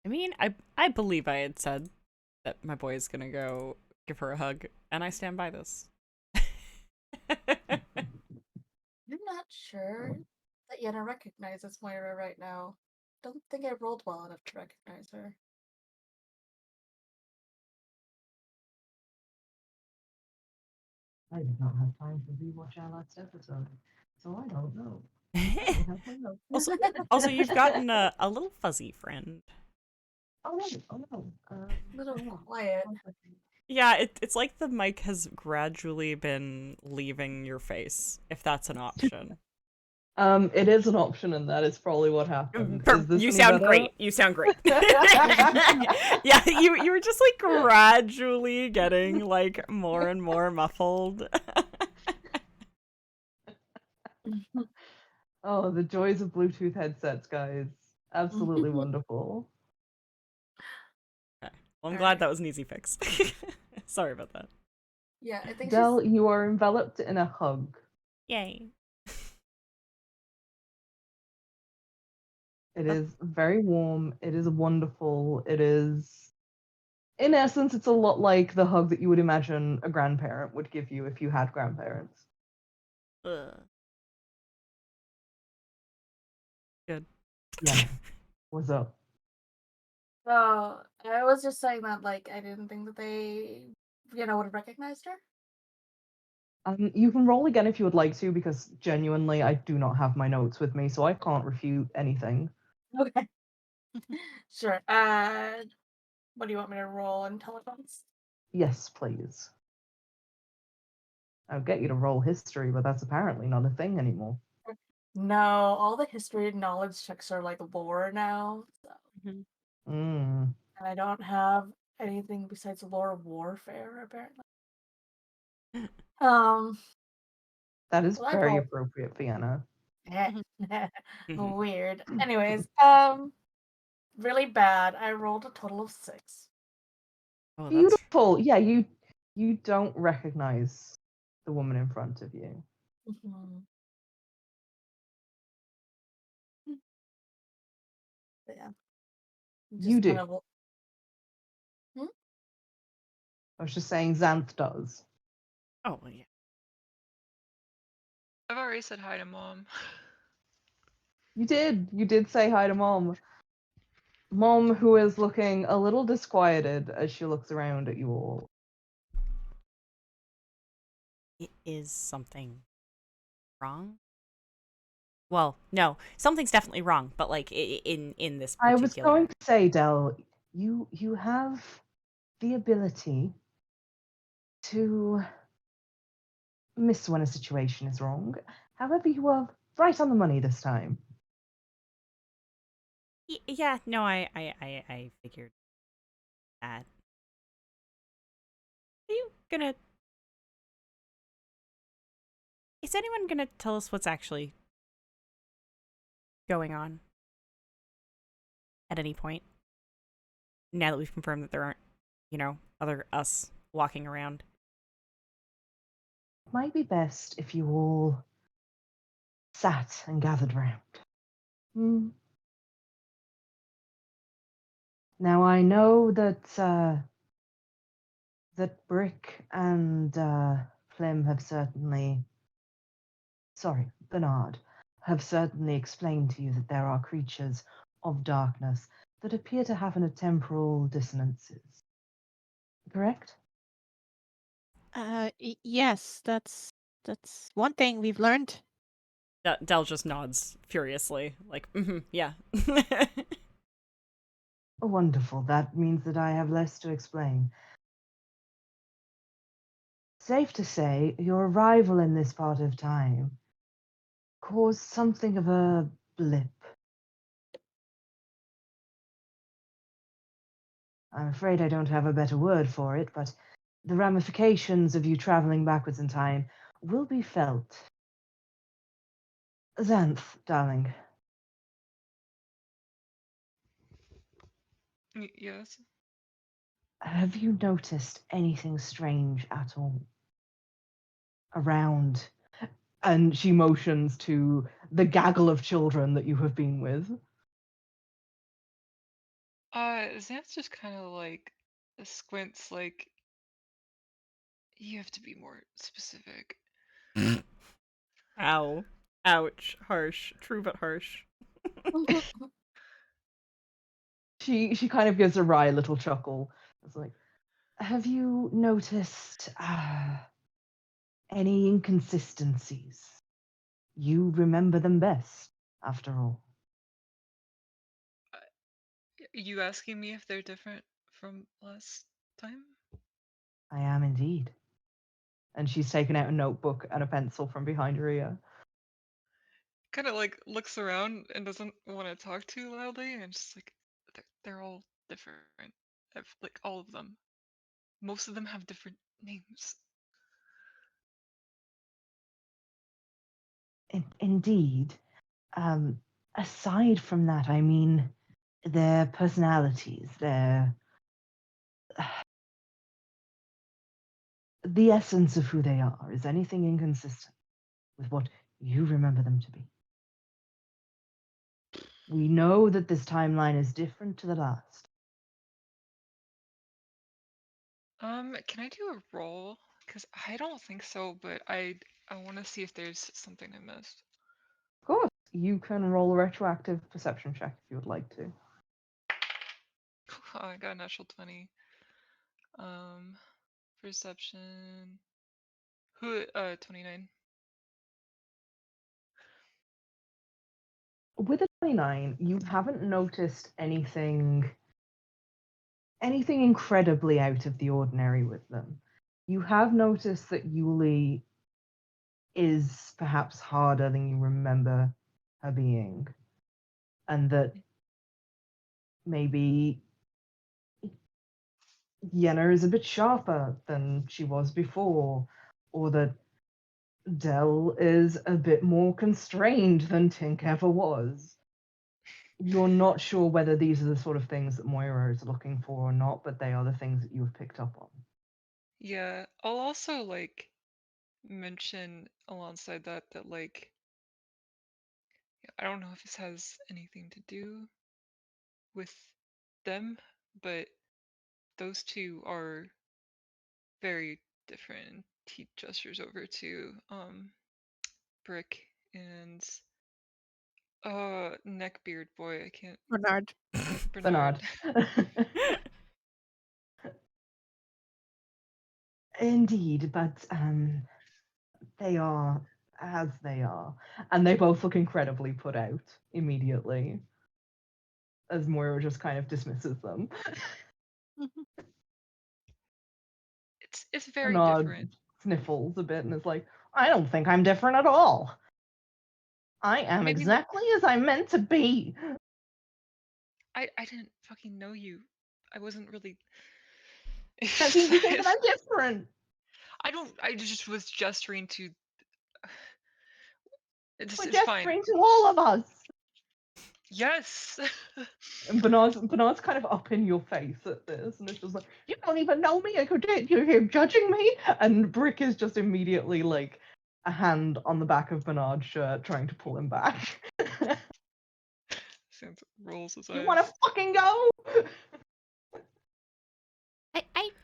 I mean, I believe I had said that my boy is gonna go give her a hug, and I stand by this. I'm not sure that Yenna recognizes Moira right now. Don't think I rolled well enough to recognize her. I did not have time to rewatch our last episode, so I don't know. I have my notes. Also, you've gotten a little fuzzy friend. Oh no. Little quiet. Yeah, it's like the mic has gradually been leaving your face, if that's an option. It is an option, and that is probably what happened. Is this You any sound better? great. You sound great. Yeah, you were just like gradually getting like more and more muffled. Oh, the joys of Bluetooth headsets, guys. Absolutely wonderful. Okay. Well, I'm glad that was an easy fix. Sorry about that. Yeah, I think Del, you are enveloped in a hug. Yay. It is very warm. It is wonderful. It is, in essence, it's a lot like the hug that you would imagine a grandparent would give you if you had grandparents. Ugh. Good. Yeah. What's up? Oh, I was just saying that, like, I didn't think that they, would have recognized her. You can roll again if you would like to, because genuinely, I do not have my notes with me, so I can't refute anything. Okay. Sure. What do you want me to roll? Intelligence? Yes, please. I'll get you to roll history, but that's apparently not a thing anymore. No, all the history and knowledge checks are like lore now. So. And I don't have anything besides lore warfare, apparently. That is well, very appropriate, Vienna. Weird. Anyways, really bad. I rolled a total of 6. Oh, Beautiful. Yeah, you don't recognize the woman in front of you. Yeah. You do. Kind of... I was just saying Zanthe does. Oh, yeah. I've already said hi to Mom. You did. You did say hi to Mom. Mom, who is looking a little disquieted as she looks around at you all. Is something wrong? Well, no, something's definitely wrong, but like in this particular... I was going to say, Del, you have the ability to miss when a situation is wrong. However, you are right on the money this time. Yeah, no, I figured that. Are you gonna... Is anyone gonna tell us what's actually going on at any point? Now that we've confirmed that there aren't, other us walking around. It might be best if you all sat and gathered round. Now I know that that Brick and Plim have Bernard have certainly explained to you that there are creatures of darkness that appear to have temporal dissonances. Correct? Yes, that's one thing we've learned. Del just nods furiously, like, yeah. Wonderful. That means that I have less to explain. Safe to say, your arrival in this part of time caused something of a blip. I'm afraid I don't have a better word for it, but the ramifications of you traveling backwards in time will be felt. Zanthe, darling, Yes. have you noticed anything strange at all around? And she motions to the gaggle of children that you have been with. Xanth just kind of like squints, like, you have to be more specific. Ow. Ouch. Harsh. True but harsh. She kind of gives a wry little chuckle. It's like, have you noticed any inconsistencies? You remember them best, after all. You asking me if they're different from last time? I am indeed. And she's taken out a notebook and a pencil from behind her ear. Kind of like looks around and doesn't want to talk too loudly, and just like, they're all different. Like all of them. Most of them have different names. Indeed. Aside from that, I mean, their personalities, the essence of who they are. Is anything inconsistent with what you remember them to be? We know that this timeline is different to the last. Can I do a roll? Because I don't think so, but I want to see if there's something I missed. Of course, you can roll a retroactive perception check if you would like to. I got a natural 20. Perception. 29. With a 29, you haven't noticed anything incredibly out of the ordinary with them. You have noticed that Yuli is perhaps harder than you remember her being, and that maybe Yenna is a bit sharper than she was before, or that Dell is a bit more constrained than Tink ever was. You're not sure whether these are the sort of things that Moira is looking for or not, but they are the things that you have picked up on. Yeah, I'll also like mention alongside that like I don't know if this has anything to do with them, but those two are very different. He gestures over to Brick and neckbeard boy. I can't. Bernard. Bernard. Indeed, but they are as they are. And they both look incredibly put out immediately as Moira just kind of dismisses them. It's very Bernard different. sniffles a bit and is like, I don't think I'm different at all. I am Maybe exactly as I'm meant to be. I didn't fucking know you. I wasn't really. That means you think that I'm different. I just was gesturing to. We're It's fine. gesturing to all of us. Yes. And Bernard's kind of up in your face at this, and it's just like, you don't even know me. You're here judging me. And Brick is just immediately like a hand on the back of Bernard's shirt, trying to pull him back. Sans rolls his You eyes. want to fucking go?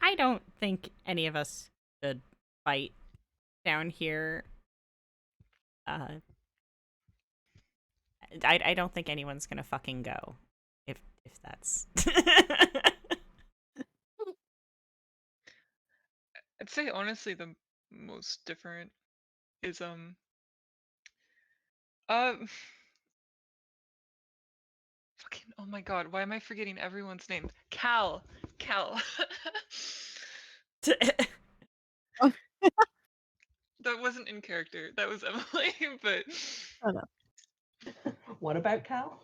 I don't think any of us should fight down here. I don't think anyone's gonna fucking go if if that's I'd say honestly the most different is uh fucking oh my god, why am I forgetting everyone's name? Cal. That wasn't in character. That was Emily, but Oh no. What about Cal?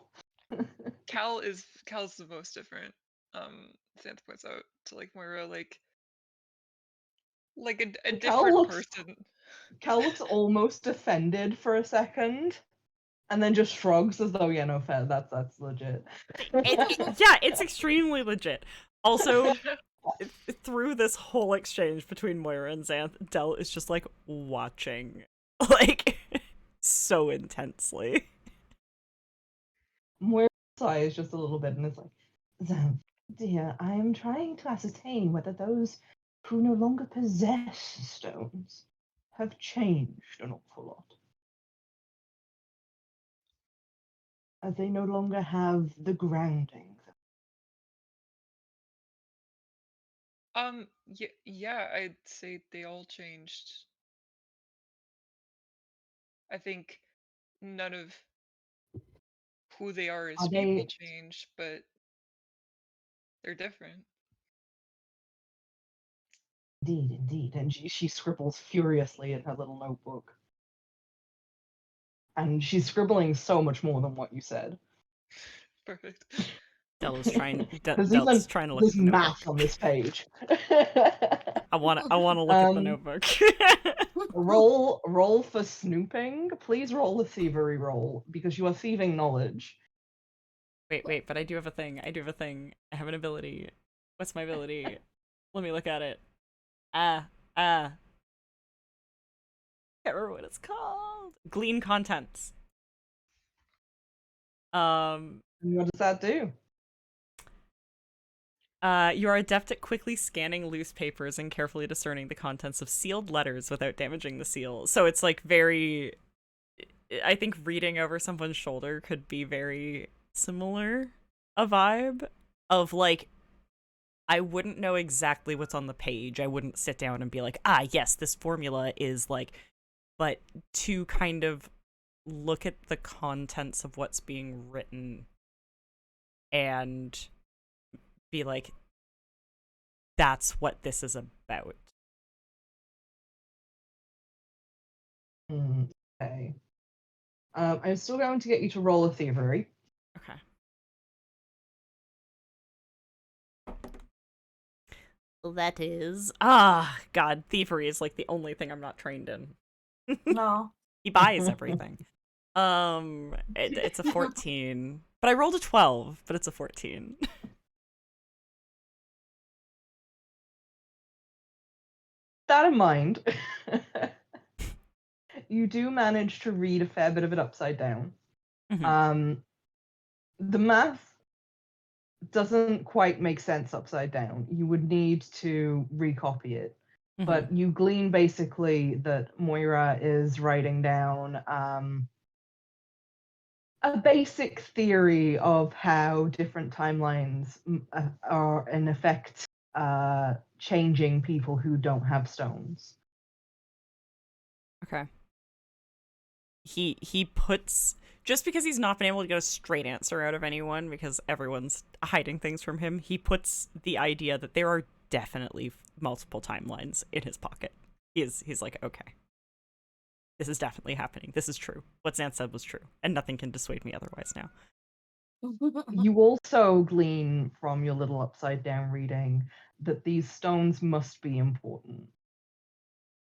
Cal's the most different. Zanthe points out to like Moira, like a different person. Cal looks almost offended for a second, and then just shrugs as though, yeah, no fair, that's legit. yeah, it's extremely legit. Also, through this whole exchange between Moira and Zanthe, Del is just like watching, like so intensely. Moira sighs just a little bit and is like, Zanthe, dear, I am trying to ascertain whether those who no longer possess stones have changed an awful lot. As they no longer have the grounding. Yeah, I'd say they all changed. I think none of who they are as people changed, but they're different. Indeed. And she scribbles furiously in her little notebook. And she's scribbling so much more than what you said. Perfect. Del's trying to look There's at the notebook. math on this page. I want to look at the notebook. roll for snooping. Please roll a thievery roll because you are thieving knowledge. Wait, but I do have a thing. I have an ability. What's my ability? Let me look at it. Can't remember what it's called. Glean contents. And what does that do? You are adept at quickly scanning loose papers and carefully discerning the contents of sealed letters without damaging the seal. So it's like very... I think reading over someone's shoulder could be very similar a vibe of like, I wouldn't know exactly what's on the page. I wouldn't sit down and be like, yes, this formula is like, but to kind of look at the contents of what's being written and be like, that's what this is about. Okay. I'm still going to get you to roll a thievery. Okay. That is... God, thievery is like the only thing I'm not trained in. No. He buys everything. It's a 14. But I rolled a 12, but it's a 14. That in mind, you do manage to read a fair bit of it upside down. Mm-hmm. The math doesn't quite make sense upside down. You would need to recopy it. Mm-hmm. But you glean basically that Moira is writing down a basic theory of how different timelines are in effect changing people who don't have stones. Okay. He puts, just because he's not been able to get a straight answer out of anyone because everyone's hiding things from him, he puts the idea that there are definitely multiple timelines in his pocket. He's like, okay, this is definitely happening. This is true. What Zanthe said was true, and nothing can dissuade me otherwise now. You also glean from your little upside down reading that these stones must be important.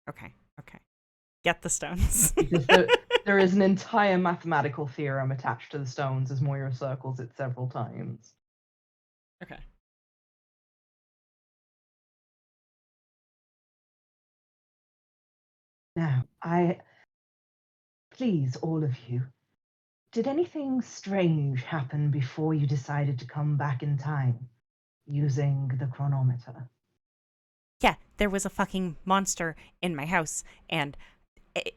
Okay. Get the stones. Because there is an entire mathematical theorem attached to the stones as Moira circles it several times. Okay. Now, please, all of you, did anything strange happen before you decided to come back in time using the chronometer? Yeah, there was a fucking monster in my house, and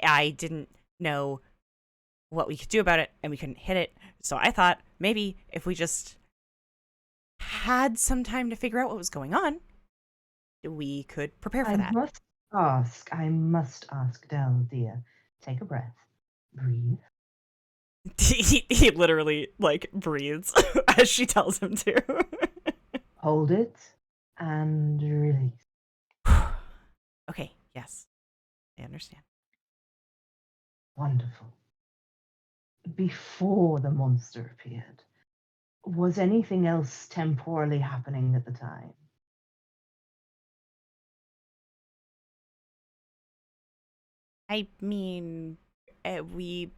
I didn't know what we could do about it, and we couldn't hit it. So I thought maybe if we just had some time to figure out what was going on, we could prepare for I that. must ask, Del, dear. Take a breath. Breathe. He literally, like, breathes as she tells him to. Hold it. And release. Okay, yes. I understand. Wonderful. Before the monster appeared, was anything else temporally happening at the time? I mean, we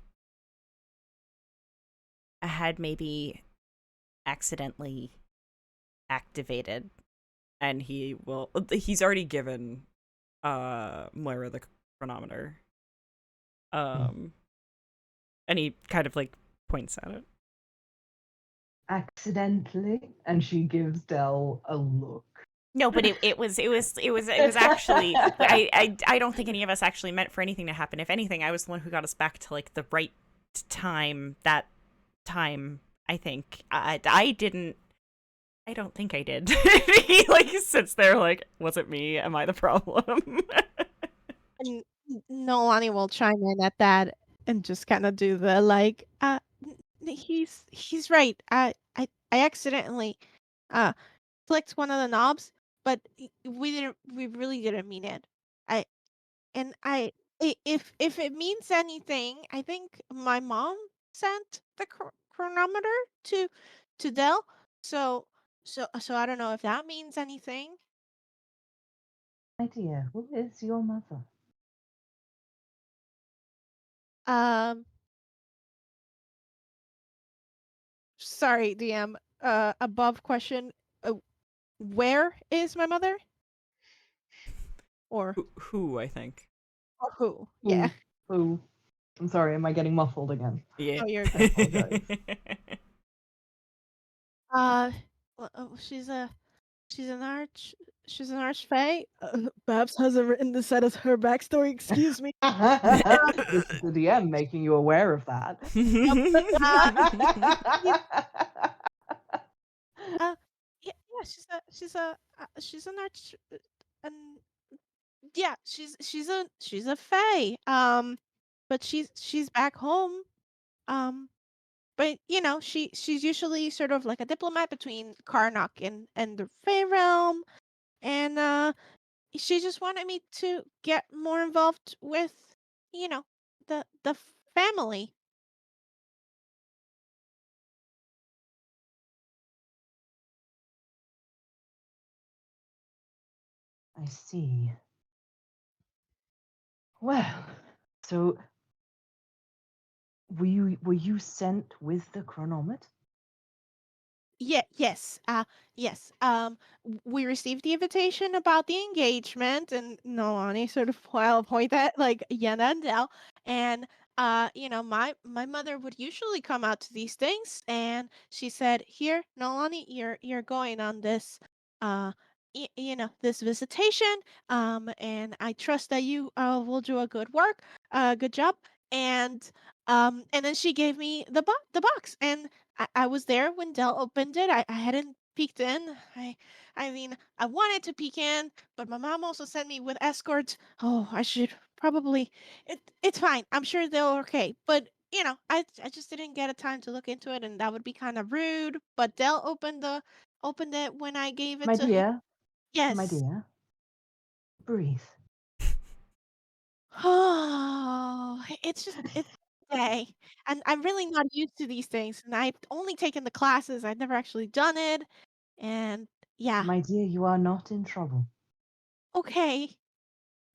had maybe accidentally activated, and he's already given Moira the chronometer. And he kind of like points at it. Accidentally? And she gives Del a look. No, but it was actually I don't think any of us actually meant for anything to happen. If anything, I was the one who got us back to like the right time. That time, I think. I don't think I did. He like sits there like, was it me? Am I the problem? And Nolani will chime in at that and just kind of do the like, he's right. I accidentally clicked one of the knobs, but we really didn't mean it. I and I if it means anything, I think my mom sent the chronometer to Dell. So I don't know if that means anything. My dear, who is your mother? Um Sorry, DM. Above question. Where is my mother? Or Who I think. who? Yeah. Who? I'm sorry, am I getting muffled again? Yeah. Oh, you're I good. apologize. She's an arch. She's an archfey. Babs hasn't written this as her backstory. Excuse me. This is the DM making you aware of that. Yeah, she's an arch. And yeah, she's a fae. But she's back home. But you know, she's usually sort of like a diplomat between Carnocht and the Fae realm, and she just wanted me to get more involved with, you know, the family. I see. Well, so were you sent with the chronometer? Yeah, yes, yes. We received the invitation about the engagement, and Nolani sort of point at like Yenna and Del, and you know, my mother would usually come out to these things, and she said, "Here, Nolani, you're going on this, uh, you know, this visitation, and I trust that you will do a good job." And then she gave me the box, and I was there when Dell opened it. I hadn't peeked in. I mean, I wanted to peek in, but my mom also sent me with escorts. Oh, I should probably. It's fine. I'm sure they're okay. But you know, I just didn't get a time to look into it, and that would be kind of rude. But Dell opened it when I gave it My to him. dear, my Yes. dear, breathe. Oh, it's a day, and I'm really not used to these things. And I've only taken the classes. I've never actually done it. And yeah, My dear, you are not in trouble. okay.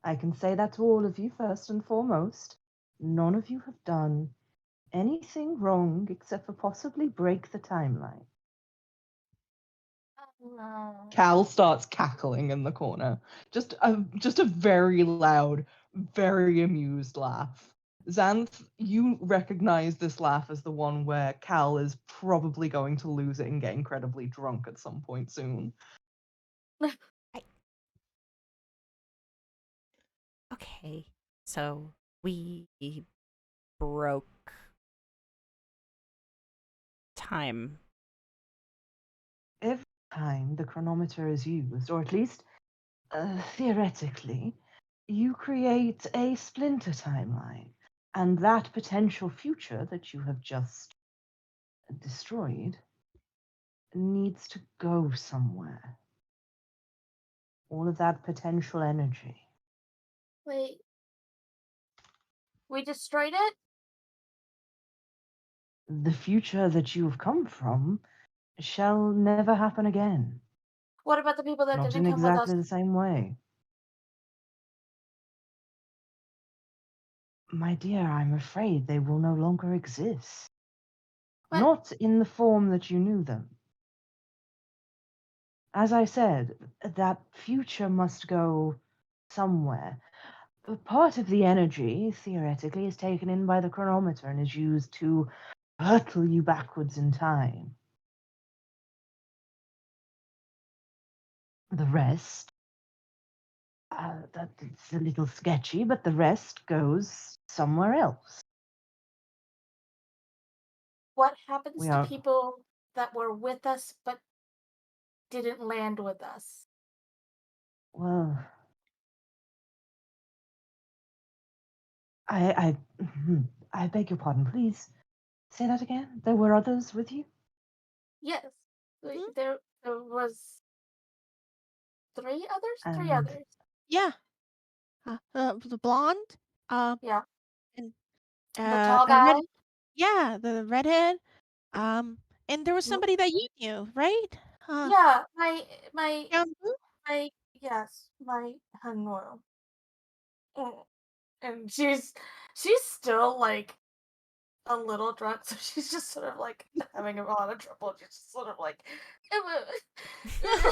I can say that to all of you first and foremost. None of you have done anything wrong except for possibly break the timeline. No. Cal starts cackling in the corner. Just a very loud, very amused laugh. Zanthe, you recognize this laugh as the one where Cal is probably going to lose it and get incredibly drunk at some point soon. Okay, so we broke time. time the chronometer is used, or at least theoretically, you create a splinter timeline, and that potential future that you have just destroyed needs to go somewhere. All of that potential energy. Wait. We destroyed it? The future that you have come from shall never happen again. What about the people that Not didn't in come with us? exactly the same way. My dear, I'm afraid they will no longer exist. But Not in the form that you knew them. As I said, that future must go somewhere. Part of the energy, theoretically, is taken in by the chronometer and is used to hurtle you backwards in time. The rest, that's a little sketchy, but the rest goes somewhere else. what happens We to are, people that were with us but didn't land with us? well, I, I beg your pardon, please. Say that again? There were others with you? Yes. Hmm? There was three others? Three And others. Yeah. The blonde. Yeah. And The tall a red. guy. Yeah, the redhead. And there was Mm, somebody that you knew, right? Yeah, my Hyun Woo? my yes, my Hyun Woo. Mm. And she's still like a little drunk, so she's just sort of like having a lot of trouble. She's just sort of like,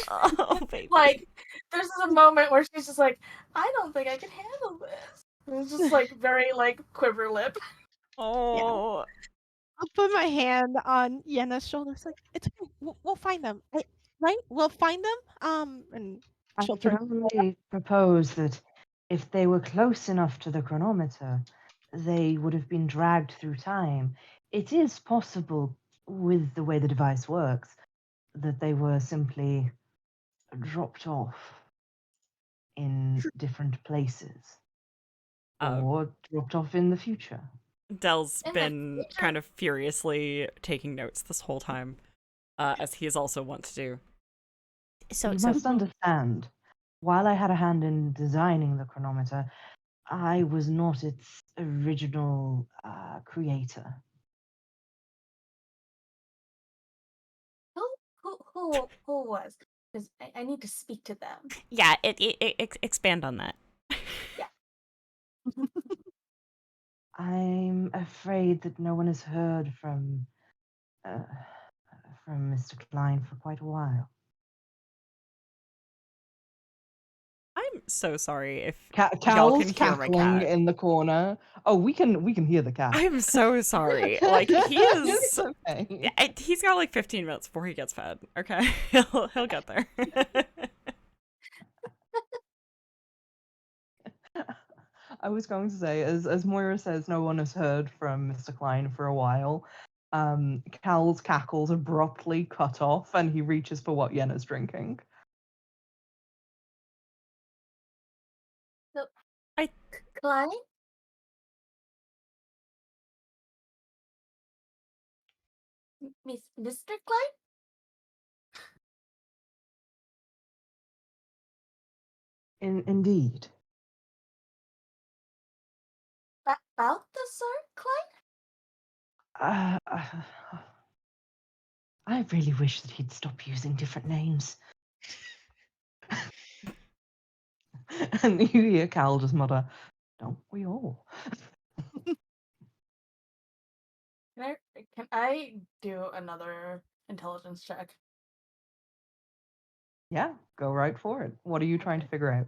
Oh, baby. like there's a moment where she's just like, I don't think I can handle this. And it's just like very like quiver lip. Oh. I'll put my hand on Yenna's shoulder. It's like, it's okay. We'll find them. Right? We'll find them. And I she'll can turn. only propose that if they were close enough to the chronometer, they would have been dragged through time. It is possible, with the way the device works, that they were simply dropped off in different places Uh, or dropped off in the future. Dell's In the been future, kind of furiously taking notes this whole time, as he is also wont to do. You must understand, while I had a hand in designing the chronometer, I was not its original creator. who was? Because I need to speak to them. Yeah, expand on that. Yeah. I'm afraid that no one has heard uh, from Mr. Klein for quite a while. I'm so sorry if y'all Cal's can hear my cackling cat. in the corner. Oh, we can hear the cat. I'm so sorry. Like, he is. It's okay. He's got like 15 minutes before he gets fed. Okay, he'll get there. I was going to say, as Moira says, no one has heard from Mr. Klein for a while. Cal's cackles abruptly cut off, and he reaches for what Yenna's drinking. So, I- Klein? Mr. Klein? Indeed. Balthasar Klein? Uh, I really wish that he'd stop using different names. And you hear Cal just mutter, "Don't we all?" Can I do another intelligence check? Yeah, go right for it. What are you trying to figure out?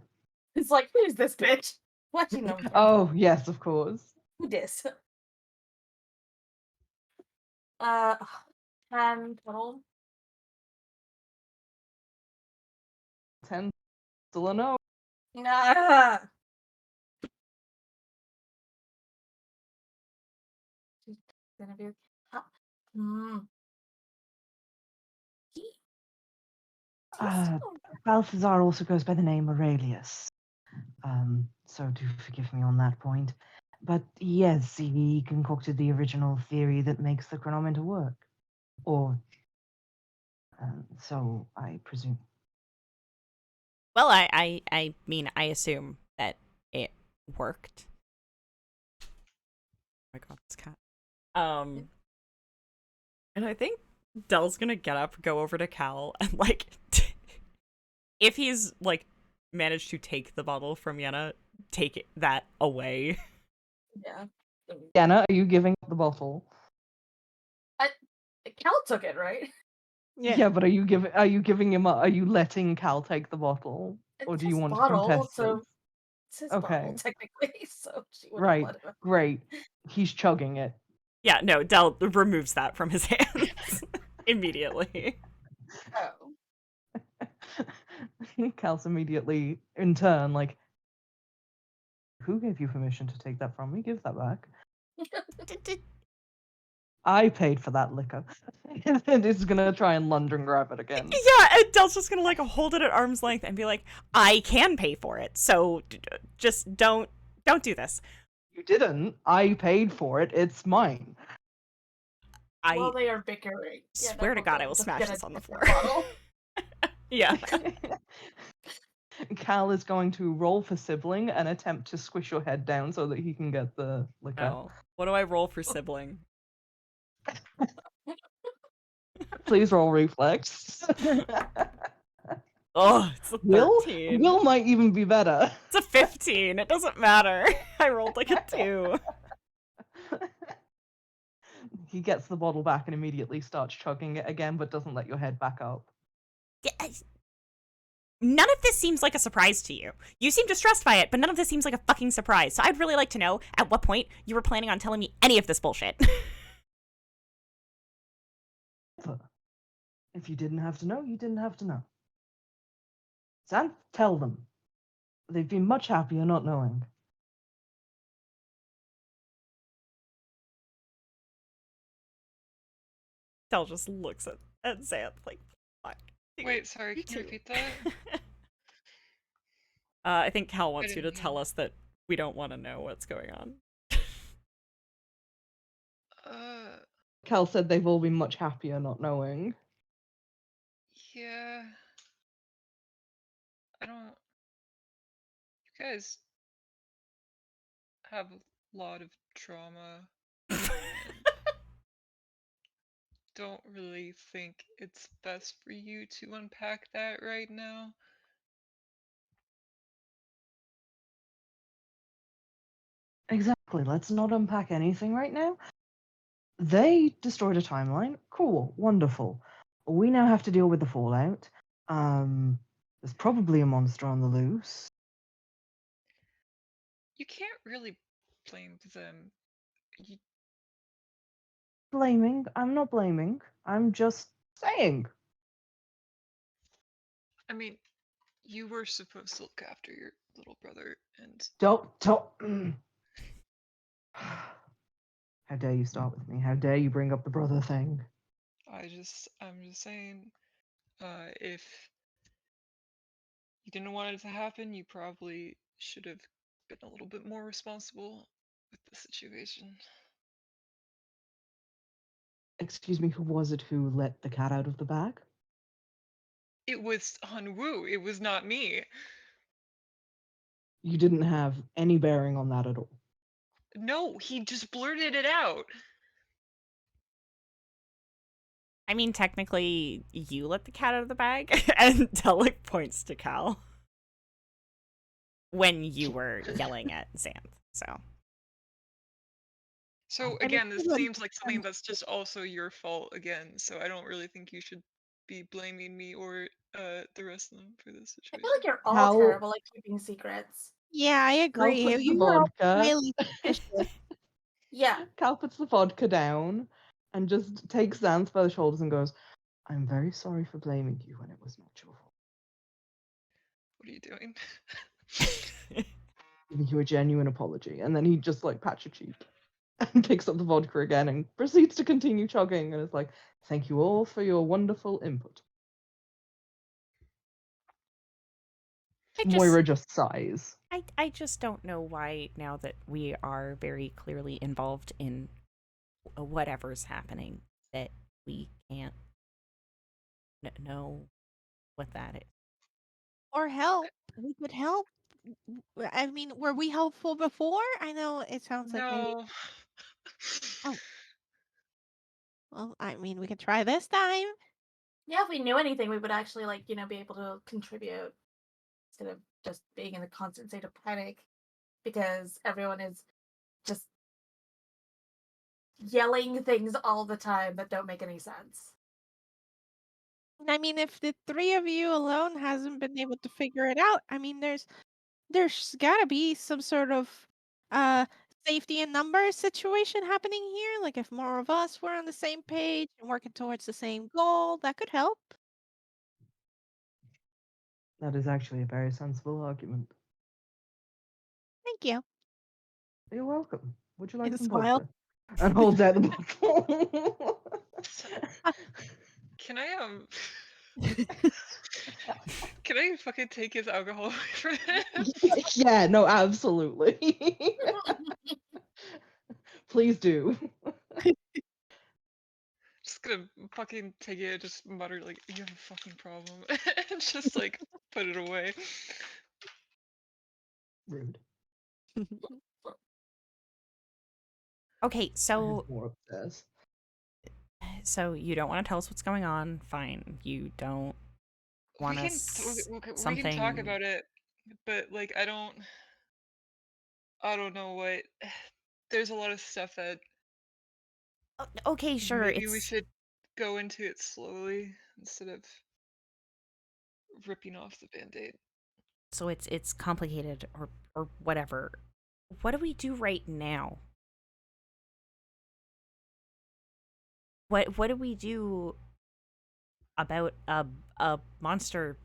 It's like, who's this bitch? What you know? Oh, yes, of course. Who dis? 10 total. 10 still a no. Nah. She's gonna be. Hmm. He Awesome. Balthazar also goes by the name Aurelius. So do forgive me on that point. But yes, he concocted the original theory that makes the chronometer work. Or so I presume. Well, I mean, I assume that it worked. Oh my god, this cat. And I think Dell's gonna get up, go over to Cal, and like, if he's like managed to take the bottle from Yenna, take that away. Yeah. Anna, are you giving up the bottle? Cal took it, right? Yeah. But are you giving him? Are you letting Cal take the bottle, or It's do you his want to bottle, contest so this? it's his Okay. bottle technically. So she would have Right, let him. great. He's chugging it. Yeah, no, Dell removes that from his hands immediately. Oh. Cal's immediately, in turn, like, who gave you permission to take that from me? Give that back. I paid for that liquor. And it's gonna try and lunge and grab it again. Yeah, and Dell's just gonna like hold it at arm's length and be like, I can pay for it, so just don't do this. You didn't. I paid for it. It's mine. While they are bickering. Swear to God, I will smash this on the floor. Bottle. Yeah. Cal is going to roll for sibling and attempt to squish your head down so that he can get the liquor. Oh, what do I roll for sibling? Please roll reflex. Oh, it's a 13. Will might even be better. It's a 15. It doesn't matter. I rolled like a 2. He gets the bottle back and immediately starts chugging it again, but doesn't let your head back up. None of this seems like a surprise to you. You seem distressed by it, but none of this seems like a fucking surprise. So I'd really like to know at what point you were planning on telling me any of this bullshit. If you didn't have to know, you didn't have to know. Zanthe, tell them. They'd be much happier not knowing. Del just looks at Zanthe like, fuck. Wait, sorry, can you repeat that? I think Cal wants I you to didn't tell hear. us that we don't want to know what's going on. Cal said they've all been much happier not knowing. Yeah. I don't. You guys have a lot of trauma. Don't really think it's best for you to unpack that right now. Exactly, let's not unpack anything right now. They destroyed a timeline. Cool, wonderful. We now have to deal with the fallout. There's probably a monster on the loose. You can't really blame them. Blaming? I'm not blaming. I'm just saying. I mean, you were supposed to look after your little brother, and Don't. How dare you start with me? How dare you bring up the brother thing? I'm just saying, if you didn't want it to happen, you probably should have been a little bit more responsible with the situation. Excuse me, who was it who let the cat out of the bag? It was Hyun Woo. It was not me. You didn't have any bearing on that at all. No, he just blurted it out. I mean, technically, you let the cat out of the bag, and Delic points to Cal when you were yelling at Zanthe. So again, this seems like something that's just also your fault again. So I don't really think you should be blaming me or the rest of them for this I situation. feel like you're all terrible at keeping secrets. Yeah, I agree. Cal puts the You were all vodka. highly suspicious. Yeah. Cal puts the vodka down and just takes Zanthe by the shoulders and goes, I'm very sorry for blaming you when it was not your fault. What are you doing? Giving you a genuine apology. And then he just like pats your cheek and picks up the vodka again and proceeds to continue chugging and is like, thank you all for your wonderful input. Moira just sighs. I just don't know why, now that we are very clearly involved in whatever's happening, that we can't know what that is. Or help. We could help. I mean, were we helpful before? I know it sounds like maybe. No. Oh, well, I mean, we could try this time. Yeah, if we knew anything, we would actually be able to contribute instead of just being in a constant state of panic because everyone is just yelling things all the time that don't make any sense. I mean, if the three of you alone hasn't been able to figure it out, I mean, there's gotta be some sort of uh safety in numbers situation happening here. Like if more of us were on the same page and working towards the same goal, that could help. That is actually a very sensible argument. Thank you. You're welcome. Would you like And some smile. vodka? And holds out the bottle. Can I can I fucking take his alcohol away from him? Yeah, no, absolutely. Please do. Just gonna fucking take it and just mutter like, you have a fucking problem. And just like put it away. Rude. Okay, I have so more upstairs. you don't want to tell us what's going on. Fine. You don't want We us can talk something. about it, but like I don't know what. There's a lot of stuff that Okay, sure. maybe we It's should go into it slowly instead of ripping off the band-aid. so it's complicated or whatever. What do we do right now? What do we do about a monster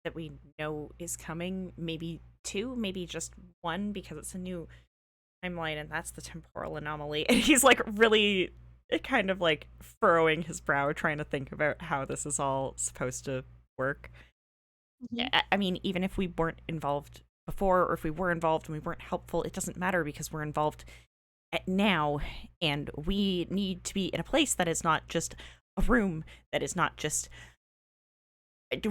that we know is coming? Maybe two, maybe just one, because it's a new timeline and that's the temporal anomaly. And he's like really kind of like furrowing his brow, trying to think about how this is all supposed to work. I mean, even if we weren't involved before, or if we were involved and we weren't helpful, it doesn't matter because we're involved now, and we need to be in a place that is not just a room, that is not just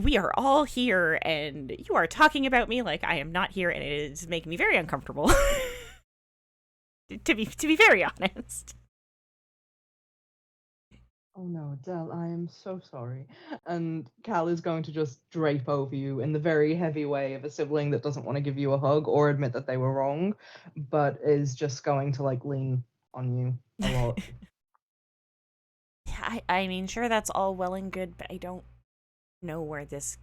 we are all here and you are talking about me like I am not here, and it is making me very uncomfortable. to be very honest. Oh no, Del, I am so sorry. And Cal is going to just drape over you in the very heavy way of a sibling that doesn't want to give you a hug or admit that they were wrong, but is just going to like lean on you a lot. I mean, sure, that's all well and good, but I don't know where this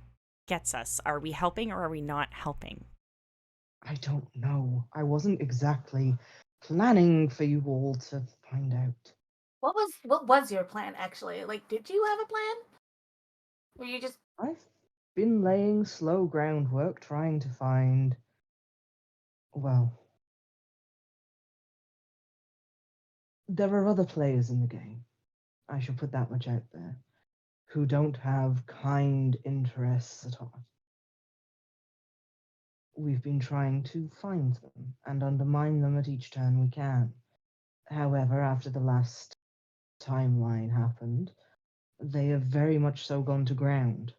gets us. Are we helping or are we not helping? I don't know. I wasn't exactly planning for you all to find out. What was your plan actually? Like, did you have a plan? Were you just I've been laying slow groundwork trying to find. Well, there are other players in the game. I shall put that much out there. Who don't have kind interests at all. We've been trying to find them and undermine them at each turn we can. However, after the last timeline happened, they have very much so gone to ground,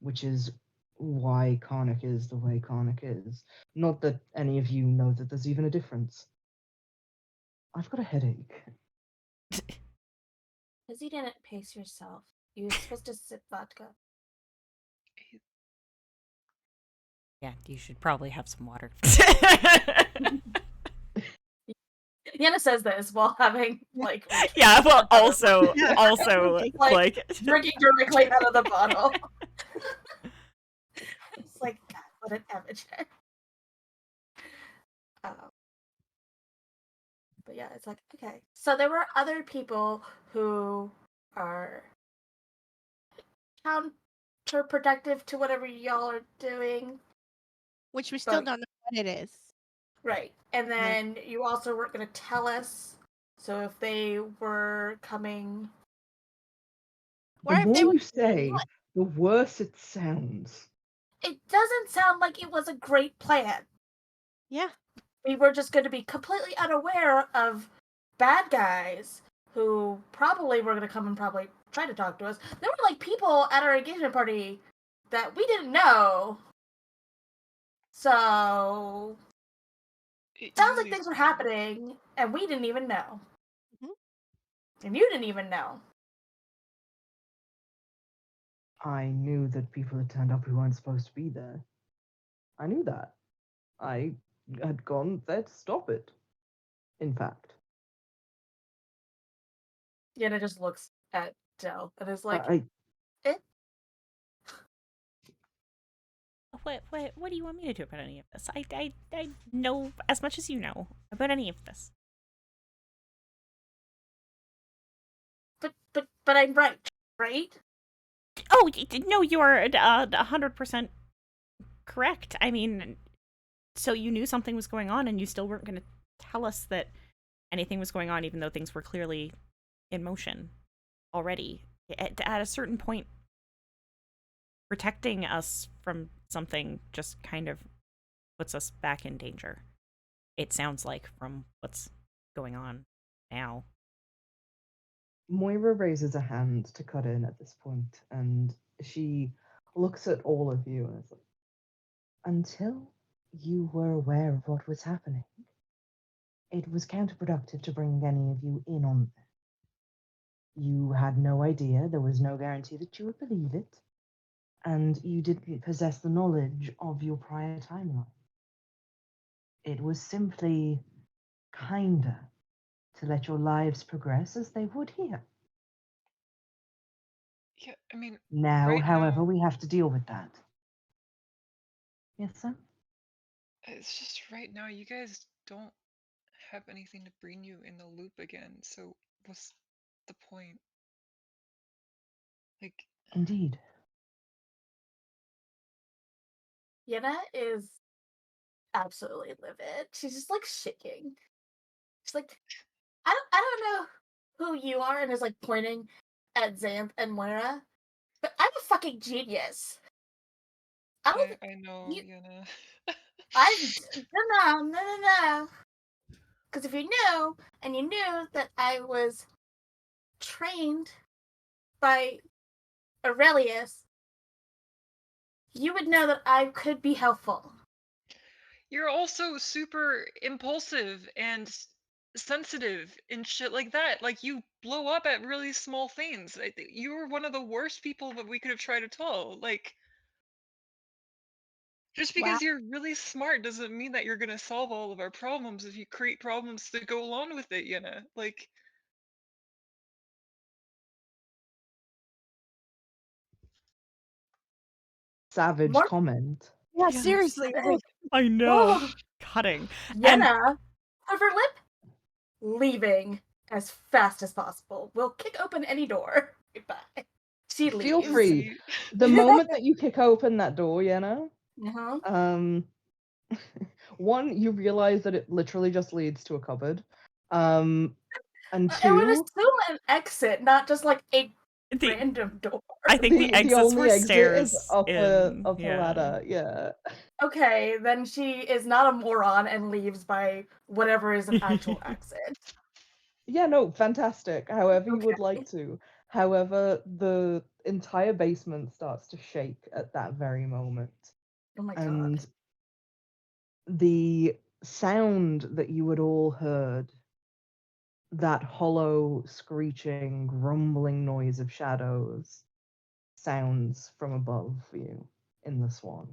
which is why Carnocht is the way Carnocht is. Not that any of you know that there's even a difference. I've got a headache. because you didn't pace yourself? You were supposed to sip vodka. Yeah, you should probably have some water. Yana says this while having like Yeah, well, also like like drinking directly out of the bottle. It's like, God, what an amateur. But yeah, it's like, okay. So there were other people who are counterproductive to whatever y'all are doing. Which we still But- don't know what it is. Right. And then you also weren't going to tell us. So if they were coming. The more you say, the worse it sounds. it doesn't sound like it was a great plan. Yeah. We were just going to be completely unaware of bad guys who probably were going to come and probably try to talk to us. There were like people at our engagement party that we didn't know. So It sounds like usually things were sounds- happening and we didn't even know. Mhm. And you didn't even know. I knew that people had turned up who weren't supposed to be there. I knew that. I had gone there to stop it. In fact, Yenna just looks at Del and is like, I What do you want me to do about any of this? I know as much as you know about any of this. but I'm right? Oh, no, you are 100% correct. I mean, so you knew something was going on and you still weren't going to tell us that anything was going on, even though things were clearly in motion already. At a certain point, protecting us from something just kind of puts us back in danger. It sounds like from what's going on now. Moira raises a hand to cut in at this point, and she looks at all of you and is like, until you were aware of what was happening, it was counterproductive to bring any of you in on this. You had no idea, there was no guarantee that you would believe it, and you didn't possess the knowledge of your prior timeline. It was simply kinder to let your lives progress as they would here. Yeah, I mean, Now, right however, now, we have to deal with that. Yes, sir? it's just right now you guys don't have anything to bring you in the loop again. So what's the point? Like, Indeed. Yenna is absolutely livid. She's just like shaking. She's like, I don't know who you are, and is like pointing at Zanthe and Moira, but I'm a fucking genius. I don't. I know, You, you know. no. Because if you knew, and you knew that I was trained by Aurelius, you would know that I could be helpful. You're also super impulsive and sensitive and shit like that. Like, you blow up at really small things. You were one of the worst people that we could have tried to tell. Like, just Wow. because you're really smart doesn't mean that you're gonna solve all of our problems if you create problems to go along with it, you know? Like, Savage More- comment. Yeah, Yes. seriously. Hey, I know. oh, Cutting. Yenna, quiver lip, leaving as fast as possible. We'll kick open any door. Goodbye. She leaves. Feel free. see, The moment that you kick open that door, Yenna, Uh-huh. one, you realize that it literally just leads to a cupboard. And I would two, assume an exit, not just like a The random door. I think the exits only were exit stairs is up in, a yeah. ladder. Yeah. Okay, then she is not a moron and leaves by whatever is an actual exit. Yeah, no, fantastic. However you would Okay. like to. However, the entire basement starts to shake at that very moment. Oh my And god. the sound that you had all heard, that hollow, screeching, grumbling noise of shadows, sounds from above you in the Swan.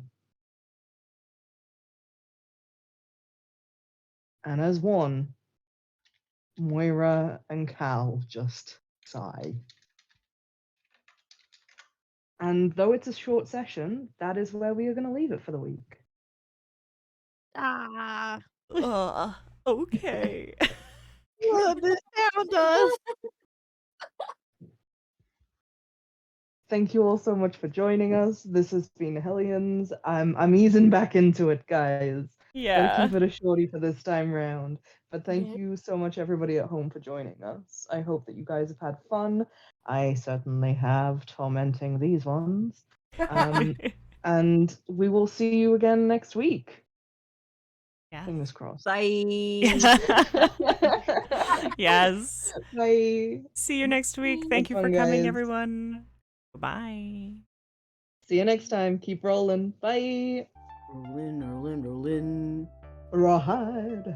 And as one, Moira and Cal just sigh. And though it's a short session, that is where we are going to leave it for the week. Ah. Okay. This sound does. Thank you all so much for joining us. This has been Hellions. I'm easing back into it, guys. Gotta Yeah. keep it a shorty for this time round. But thank Yeah. you so much, everybody at home, for joining us. I hope that you guys have had fun. I certainly have, tormenting these ones. And we will see you again next week. Yeah. Fingers crossed. Bye. Yes. Bye. See you next week. Have Thank you for fun, coming, guys. everyone. Bye. See you next time. Keep rolling. Bye. Rolling. Rawhide.